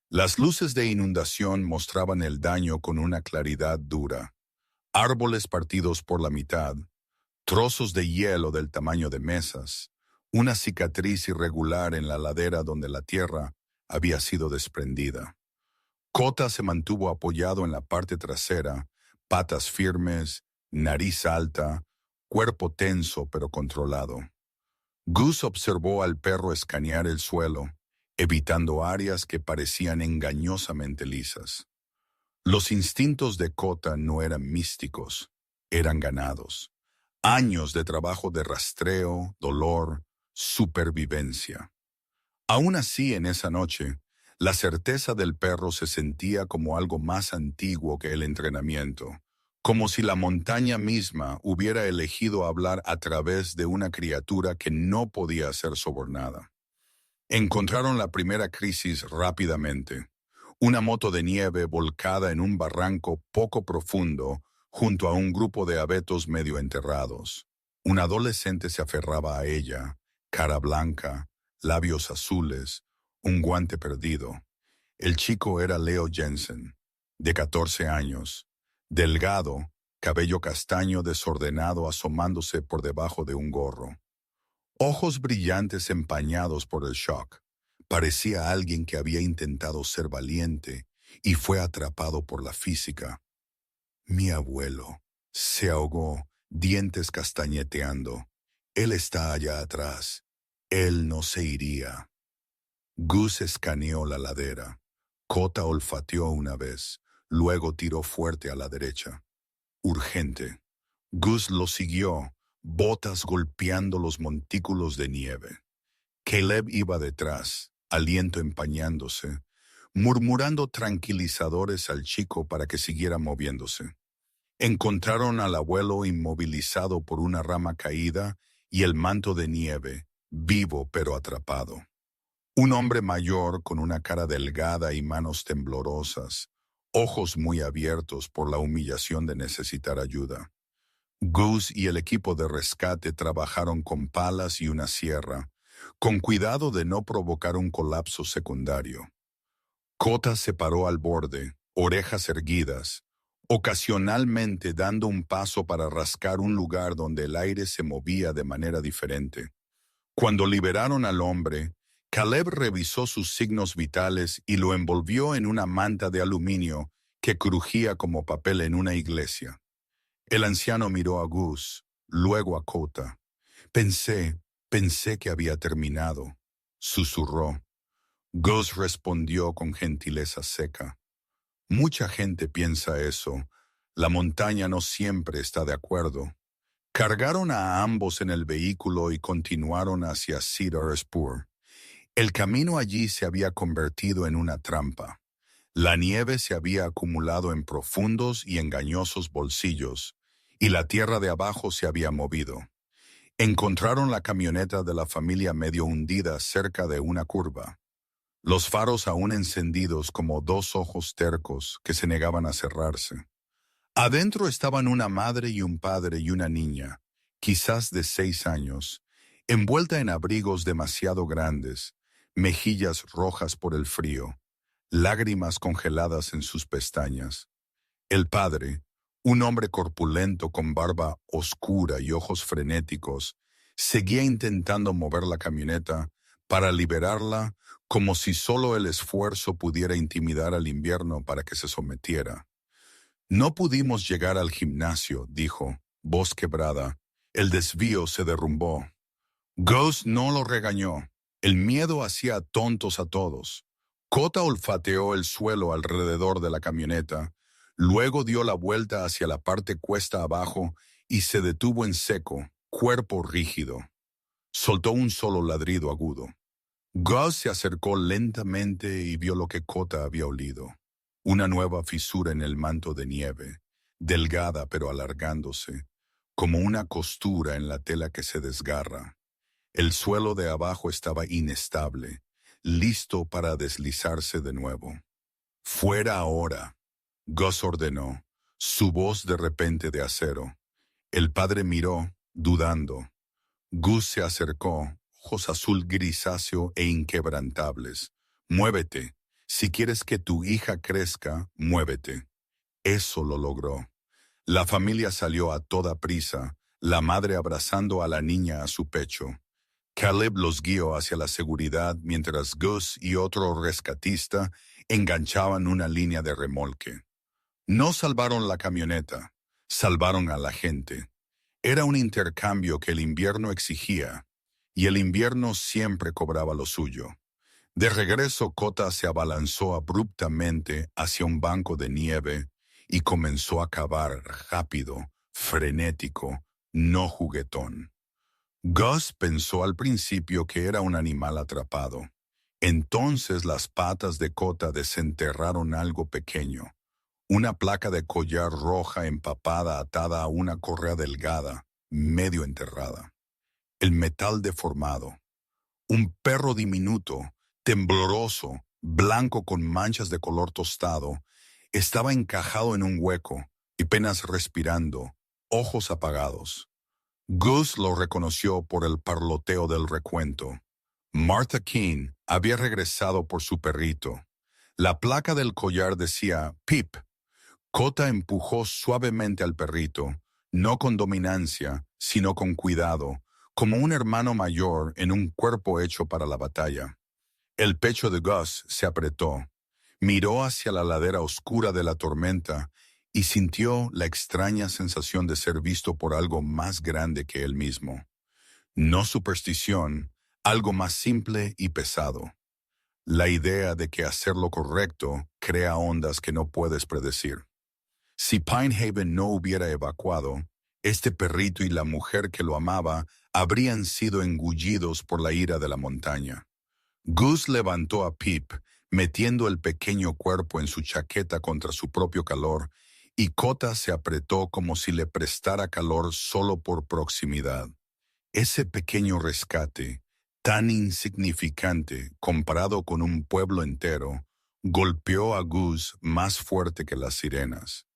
Las luces de inundación mostraban el daño con una claridad dura. Árboles partidos por la mitad, trozos de hielo del tamaño de mesas, una cicatriz irregular en la ladera donde la tierra había sido desprendida. Cota se mantuvo apoyado en la parte trasera, patas firmes, nariz alta, cuerpo tenso pero controlado. Gus observó al perro escanear el suelo, evitando áreas que parecían engañosamente lisas. Los instintos de Cota no eran místicos, eran ganados. Años de trabajo de rastreo, dolor, supervivencia. Aún así, en esa noche, la certeza del perro se sentía como algo más antiguo que el entrenamiento, como si la montaña misma hubiera elegido hablar a través de una criatura que no podía ser sobornada. Encontraron la primera crisis rápidamente. Una moto de nieve volcada en un barranco poco profundo junto a un grupo de abetos medio enterrados. Un adolescente se aferraba a ella, cara blanca, labios azules, un guante perdido. El chico era Leo Jensen, de 14 años, delgado, cabello castaño desordenado asomándose por debajo de un gorro. Ojos brillantes empañados por el shock. Parecía alguien que había intentado ser valiente y fue atrapado por la física. «Mi abuelo», se ahogó, dientes castañeteando. Él está allá atrás. Él no se iría. Gus escaneó la ladera. Kota olfateó una vez, luego tiró fuerte a la derecha. Urgente. Gus lo siguió, botas golpeando los montículos de nieve. Caleb iba detrás, aliento empañándose, murmurando tranquilizadores al chico para que siguiera moviéndose. Encontraron al abuelo inmovilizado por una rama caída y el manto de nieve, vivo pero atrapado. Un hombre mayor con una cara delgada y manos temblorosas, ojos muy abiertos por la humillación de necesitar ayuda. Gus y el equipo de rescate trabajaron con palas y una sierra, con cuidado de no provocar un colapso secundario. Kota se paró al borde, orejas erguidas, ocasionalmente dando un paso para rascar un lugar donde el aire se movía de manera diferente. Cuando liberaron al hombre, Caleb revisó sus signos vitales y lo envolvió en una manta de aluminio que crujía como papel en una iglesia. El anciano miró a Gus, luego a Kota. Pensé que había terminado, susurró. Gus respondió con gentileza seca. Mucha gente piensa eso. La montaña no siempre está de acuerdo. Cargaron a ambos en el vehículo y continuaron hacia Cedar Spur. El camino allí se había convertido en una trampa. La nieve se había acumulado en profundos y engañosos bolsillos, y la tierra de abajo se había movido. Encontraron la camioneta de la familia medio hundida cerca de una curva, los faros aún encendidos como dos ojos tercos que se negaban a cerrarse. Adentro estaban una madre y un padre y una niña, quizás de 6 años, envuelta en abrigos demasiado grandes, mejillas rojas por el frío, lágrimas congeladas en sus pestañas. El padre, un hombre corpulento con barba oscura y ojos frenéticos, seguía intentando mover la camioneta para liberarla como si solo el esfuerzo pudiera intimidar al invierno para que se sometiera. No pudimos llegar al gimnasio, dijo, voz quebrada. El desvío se derrumbó. Gus no lo regañó. El miedo hacía tontos a todos. Kota olfateó el suelo alrededor de la camioneta, luego dio la vuelta hacia la parte cuesta abajo y se detuvo en seco, cuerpo rígido. Soltó un solo ladrido agudo. Gus se acercó lentamente y vio lo que Kota había olido. Una nueva fisura en el manto de nieve, delgada pero alargándose, como una costura en la tela que se desgarra. El suelo de abajo estaba inestable, listo para deslizarse de nuevo. «Fuera ahora», Gus ordenó, su voz de repente de acero. El padre miró, dudando. Gus se acercó, ojos azul grisáceo e inquebrantables. «Muévete. Si quieres que tu hija crezca, muévete». Eso lo logró. La familia salió a toda prisa, la madre abrazando a la niña a su pecho. Caleb los guió hacia la seguridad mientras Gus y otro rescatista enganchaban una línea de remolque. No salvaron la camioneta, salvaron a la gente. Era un intercambio que el invierno exigía, y el invierno siempre cobraba lo suyo. De regreso, Kota se abalanzó abruptamente hacia un banco de nieve y comenzó a cavar rápido, frenético, no juguetón. Gus pensó al principio que era un animal atrapado. Entonces las patas de Kota desenterraron algo pequeño, una placa de collar roja empapada atada a una correa delgada, medio enterrada. El metal deformado. Un perro diminuto, tembloroso, blanco con manchas de color tostado, estaba encajado en un hueco y apenas respirando, ojos apagados. Gus lo reconoció por el parloteo del recuento. Martha King había regresado por su perrito. La placa del collar decía Pip. Kota empujó suavemente al perrito, no con dominancia, sino con cuidado, como un hermano mayor en un cuerpo hecho para la batalla. El pecho de Gus se apretó. Miró hacia la ladera oscura de la tormenta y sintió la extraña sensación de ser visto por algo más grande que él mismo. No superstición, algo más simple y pesado. La idea de que hacer lo correcto crea ondas que no puedes predecir. Si Pinehaven no hubiera evacuado, este perrito y la mujer que lo amaba habrían sido engullidos por la ira de la montaña. Gus levantó a Pip, metiendo el pequeño cuerpo en su chaqueta contra su propio calor, y Cota se apretó como si le prestara calor solo por proximidad. Ese pequeño rescate, tan insignificante comparado con un pueblo entero, golpeó a Gus más fuerte que las sirenas.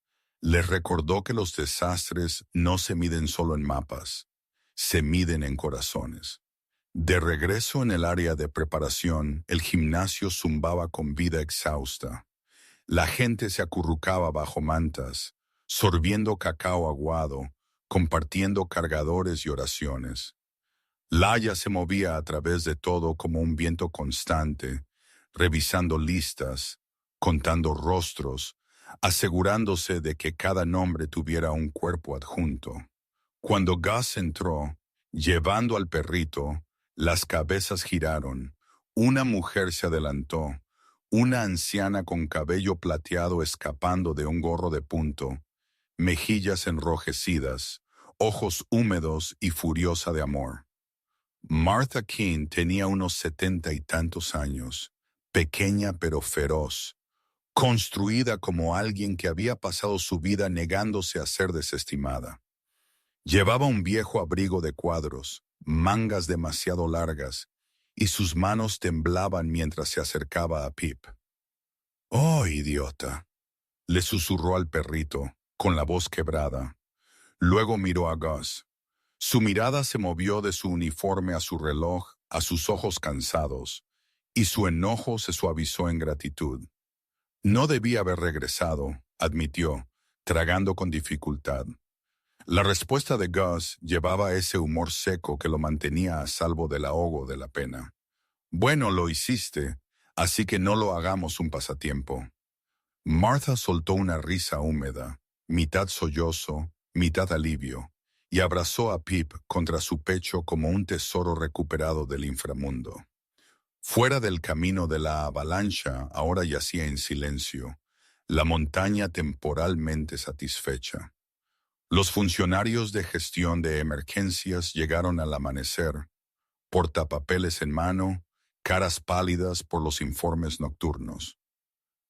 Les recordó que los desastres no se miden solo en mapas, se miden en corazones. De regreso en el área de preparación, el gimnasio zumbaba con vida exhausta. La gente se acurrucaba bajo mantas, sorbiendo cacao aguado, compartiendo cargadores y oraciones. Laia se movía a través de todo como un viento constante, revisando listas, contando rostros, asegurándose de que cada nombre tuviera un cuerpo adjunto. Cuando Gus entró, llevando al perrito, las cabezas giraron, una mujer se adelantó, una anciana con cabello plateado escapando de un gorro de punto, mejillas enrojecidas, ojos húmedos y furiosa de amor. Martha King tenía unos 70 y tantos años, pequeña pero feroz, construida como alguien que había pasado su vida negándose a ser desestimada. Llevaba un viejo abrigo de cuadros, mangas demasiado largas, y sus manos temblaban mientras se acercaba a Pip. «Oh, idiota», le susurró al perrito, con la voz quebrada. Luego miró a Gus. Su mirada se movió de su uniforme a su reloj, a sus ojos cansados, y su enojo se suavizó en gratitud. No debía haber regresado, admitió, tragando con dificultad. La respuesta de Gus llevaba ese humor seco que lo mantenía a salvo del ahogo de la pena. «Bueno, lo hiciste, así que no lo hagamos un pasatiempo». Martha soltó una risa húmeda, mitad sollozo, mitad alivio, y abrazó a Pip contra su pecho como un tesoro recuperado del inframundo. Fuera del camino de la avalancha ahora yacía en silencio, la montaña temporalmente satisfecha. Los funcionarios de gestión de emergencias llegaron al amanecer, portapapeles en mano, caras pálidas por los informes nocturnos.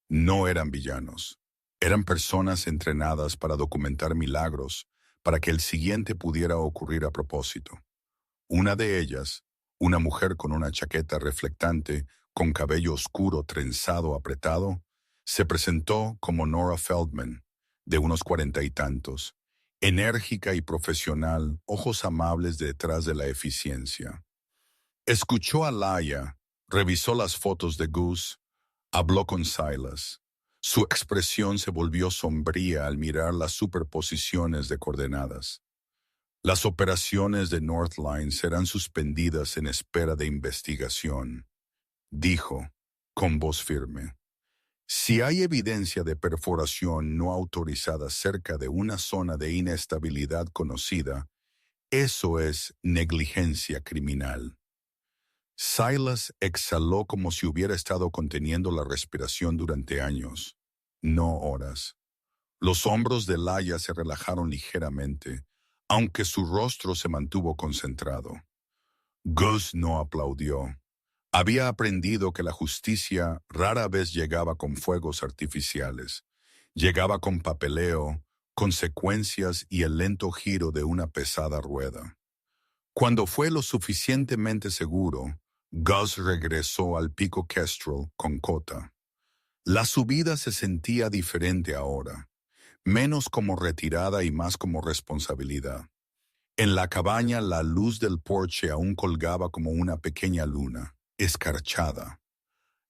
No eran villanos, eran personas entrenadas para documentar milagros, para que el siguiente pudiera ocurrir a propósito. Una de ellas, una mujer con una chaqueta reflectante, con cabello oscuro trenzado apretado, se presentó como Nora Feldman, de unos 40 y tantos, enérgica y profesional, ojos amables detrás de la eficiencia. Escuchó a Laia, revisó las fotos de Gus, habló con Silas. Su expresión se volvió sombría al mirar las superposiciones de coordenadas. Las operaciones de Northline serán suspendidas en espera de investigación, dijo, con voz firme. Si hay evidencia de perforación no autorizada cerca de una zona de inestabilidad conocida, eso es negligencia criminal. Silas exhaló como si hubiera estado conteniendo la respiración durante años, no horas. Los hombros de Laia se relajaron ligeramente, aunque su rostro se mantuvo concentrado. Gus no aplaudió. Había aprendido que la justicia rara vez llegaba con fuegos artificiales. Llegaba con papeleo, consecuencias y el lento giro de una pesada rueda. Cuando fue lo suficientemente seguro, Gus regresó al pico Kestrel con Cota. La subida se sentía diferente ahora, menos como retirada y más como responsabilidad. En la cabaña la luz del porche aún colgaba como una pequeña luna, escarchada.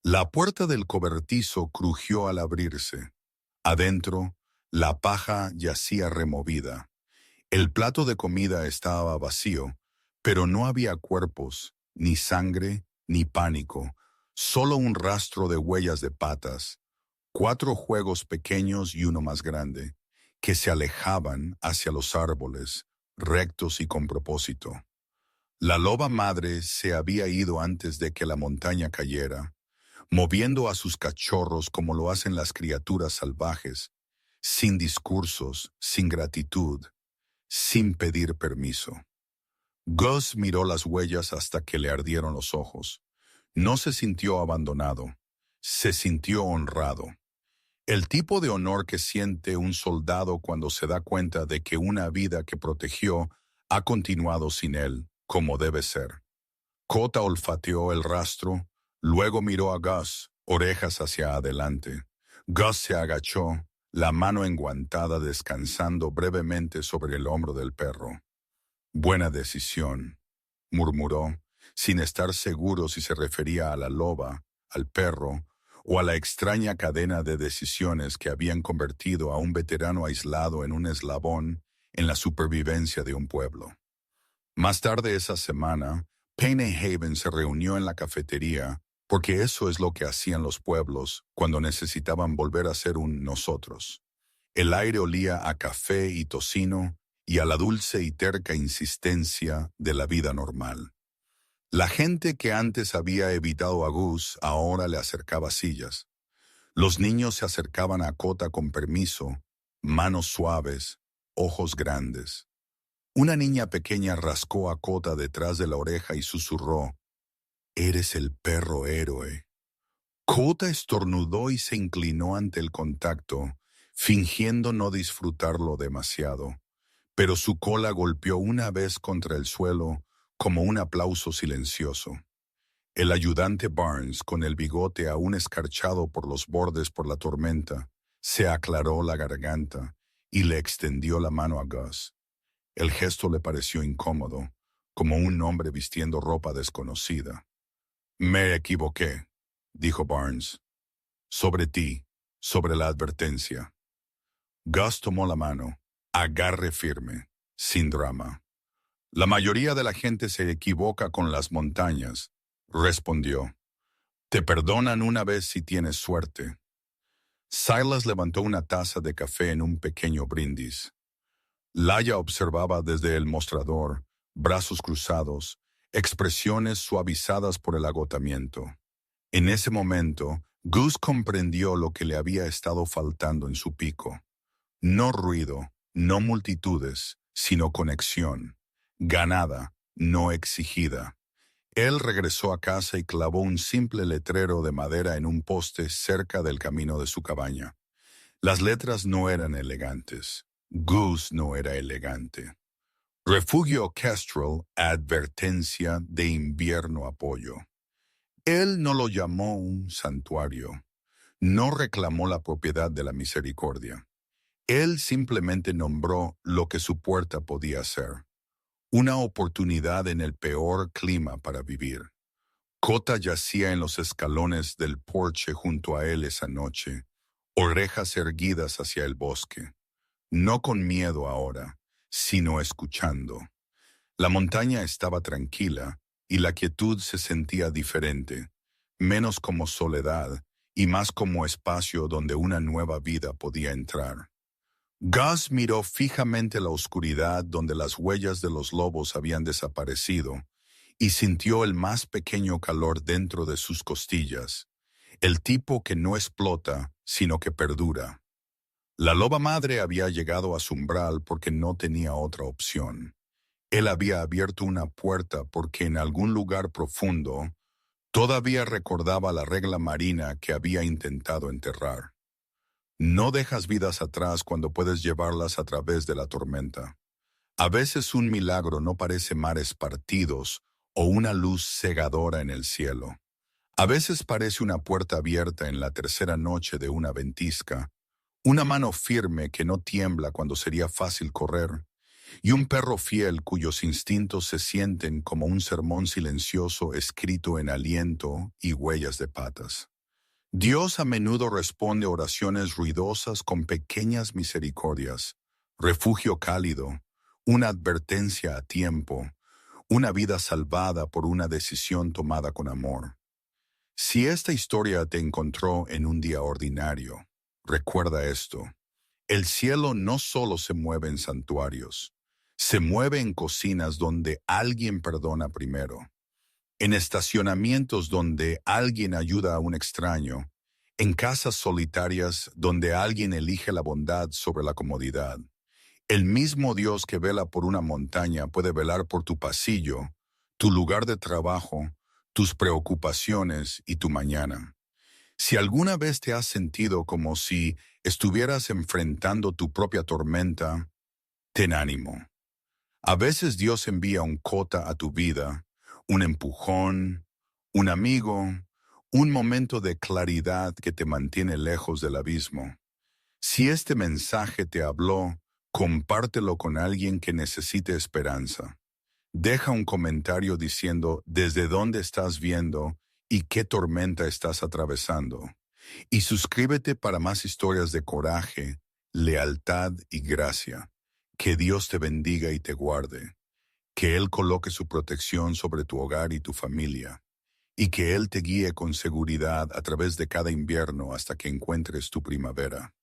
La puerta del cobertizo crujió al abrirse. Adentro, la paja yacía removida. El plato de comida estaba vacío, pero no había cuerpos, ni sangre, ni pánico, solo un rastro de huellas de patas, 4 juegos pequeños y uno más grande, que se alejaban hacia los árboles, rectos y con propósito. La loba madre se había ido antes de que la montaña cayera, moviendo a sus cachorros como lo hacen las criaturas salvajes, sin discursos, sin gratitud, sin pedir permiso. Gus miró las huellas hasta que le ardieron los ojos. No se sintió abandonado, se sintió honrado. El tipo de honor que siente un soldado cuando se da cuenta de que una vida que protegió ha continuado sin él, como debe ser. Kota olfateó el rastro, luego miró a Gus, orejas hacia adelante. Gus se agachó, la mano enguantada descansando brevemente sobre el hombro del perro. Buena decisión, murmuró, sin estar seguro si se refería a la loba, al perro, o a la extraña cadena de decisiones que habían convertido a un veterano aislado en un eslabón en la supervivencia de un pueblo. Más tarde esa semana, Payne Haven se reunió en la cafetería porque eso es lo que hacían los pueblos cuando necesitaban volver a ser un nosotros. El aire olía a café y tocino y a la dulce y terca insistencia de la vida normal. La gente que antes había evitado a Gus ahora le acercaba sillas. Los niños se acercaban a Kota con permiso, manos suaves, ojos grandes. Una niña pequeña rascó a Kota detrás de la oreja y susurró, «Eres el perro héroe». Kota estornudó y se inclinó ante el contacto, fingiendo no disfrutarlo demasiado, pero su cola golpeó una vez contra el suelo como un aplauso silencioso. El ayudante Barnes, con el bigote aún escarchado por los bordes por la tormenta, se aclaró la garganta y le extendió la mano a Gus. El gesto le pareció incómodo, como un hombre vistiendo ropa desconocida. «Me equivoqué», dijo Barnes. «Sobre ti, sobre la advertencia». Gus tomó la mano. Agarre firme, sin drama. «La mayoría de la gente se equivoca con las montañas», respondió. «Te perdonan una vez si tienes suerte». Silas levantó una taza de café en un pequeño brindis. Laia observaba desde el mostrador, brazos cruzados, expresiones suavizadas por el agotamiento. En ese momento, Gus comprendió lo que le había estado faltando en su pico. No ruido, no multitudes, sino conexión. Ganada, no exigida. Él regresó a casa y clavó un simple letrero de madera en un poste cerca del camino de su cabaña. Las letras no eran elegantes. Gus no era elegante. Refugio Kestrel, advertencia de invierno apoyo. Él no lo llamó un santuario. No reclamó la propiedad de la misericordia. Él simplemente nombró lo que su puerta podía ser. Una oportunidad en el peor clima para vivir. Kota yacía en los escalones del porche junto a él esa noche, orejas erguidas hacia el bosque. No con miedo ahora, sino escuchando. La montaña estaba tranquila y la quietud se sentía diferente, menos como soledad y más como espacio donde una nueva vida podía entrar. Gus miró fijamente la oscuridad donde las huellas de los lobos habían desaparecido y sintió el más pequeño calor dentro de sus costillas, el tipo que no explota, sino que perdura. La loba madre había llegado a su umbral porque no tenía otra opción. Él había abierto una puerta porque en algún lugar profundo todavía recordaba la regla marina que había intentado enterrar. No dejas vidas atrás cuando puedes llevarlas a través de la tormenta. A veces un milagro no parece mares partidos o una luz cegadora en el cielo. A veces parece una puerta abierta en la tercera noche de una ventisca, una mano firme que no tiembla cuando sería fácil correr, y un perro fiel cuyos instintos se sienten como un sermón silencioso escrito en aliento y huellas de patas. Dios a menudo responde oraciones ruidosas con pequeñas misericordias, refugio cálido, una advertencia a tiempo, una vida salvada por una decisión tomada con amor. Si esta historia te encontró en un día ordinario, recuerda esto. El cielo no solo se mueve en santuarios, Se mueve en cocinas donde alguien perdona primero, en estacionamientos donde alguien ayuda a un extraño, en casas solitarias donde alguien elige la bondad sobre la comodidad. El mismo Dios que vela por una montaña puede velar por tu pasillo, tu lugar de trabajo, tus preocupaciones y tu mañana. Si alguna vez te has sentido como si estuvieras enfrentando tu propia tormenta, ten ánimo. A veces Dios envía un cota a tu vida, un empujón, un amigo, un momento de claridad que te mantiene lejos del abismo. Si este mensaje te habló, compártelo con alguien que necesite esperanza. Deja un comentario diciendo desde dónde estás viendo y qué tormenta estás atravesando. Y suscríbete para más historias de coraje, lealtad y gracia. Que Dios te bendiga y te guarde. Que Él coloque su protección sobre tu hogar y tu familia. Y que Él te guíe con seguridad a través de cada invierno hasta que encuentres tu primavera.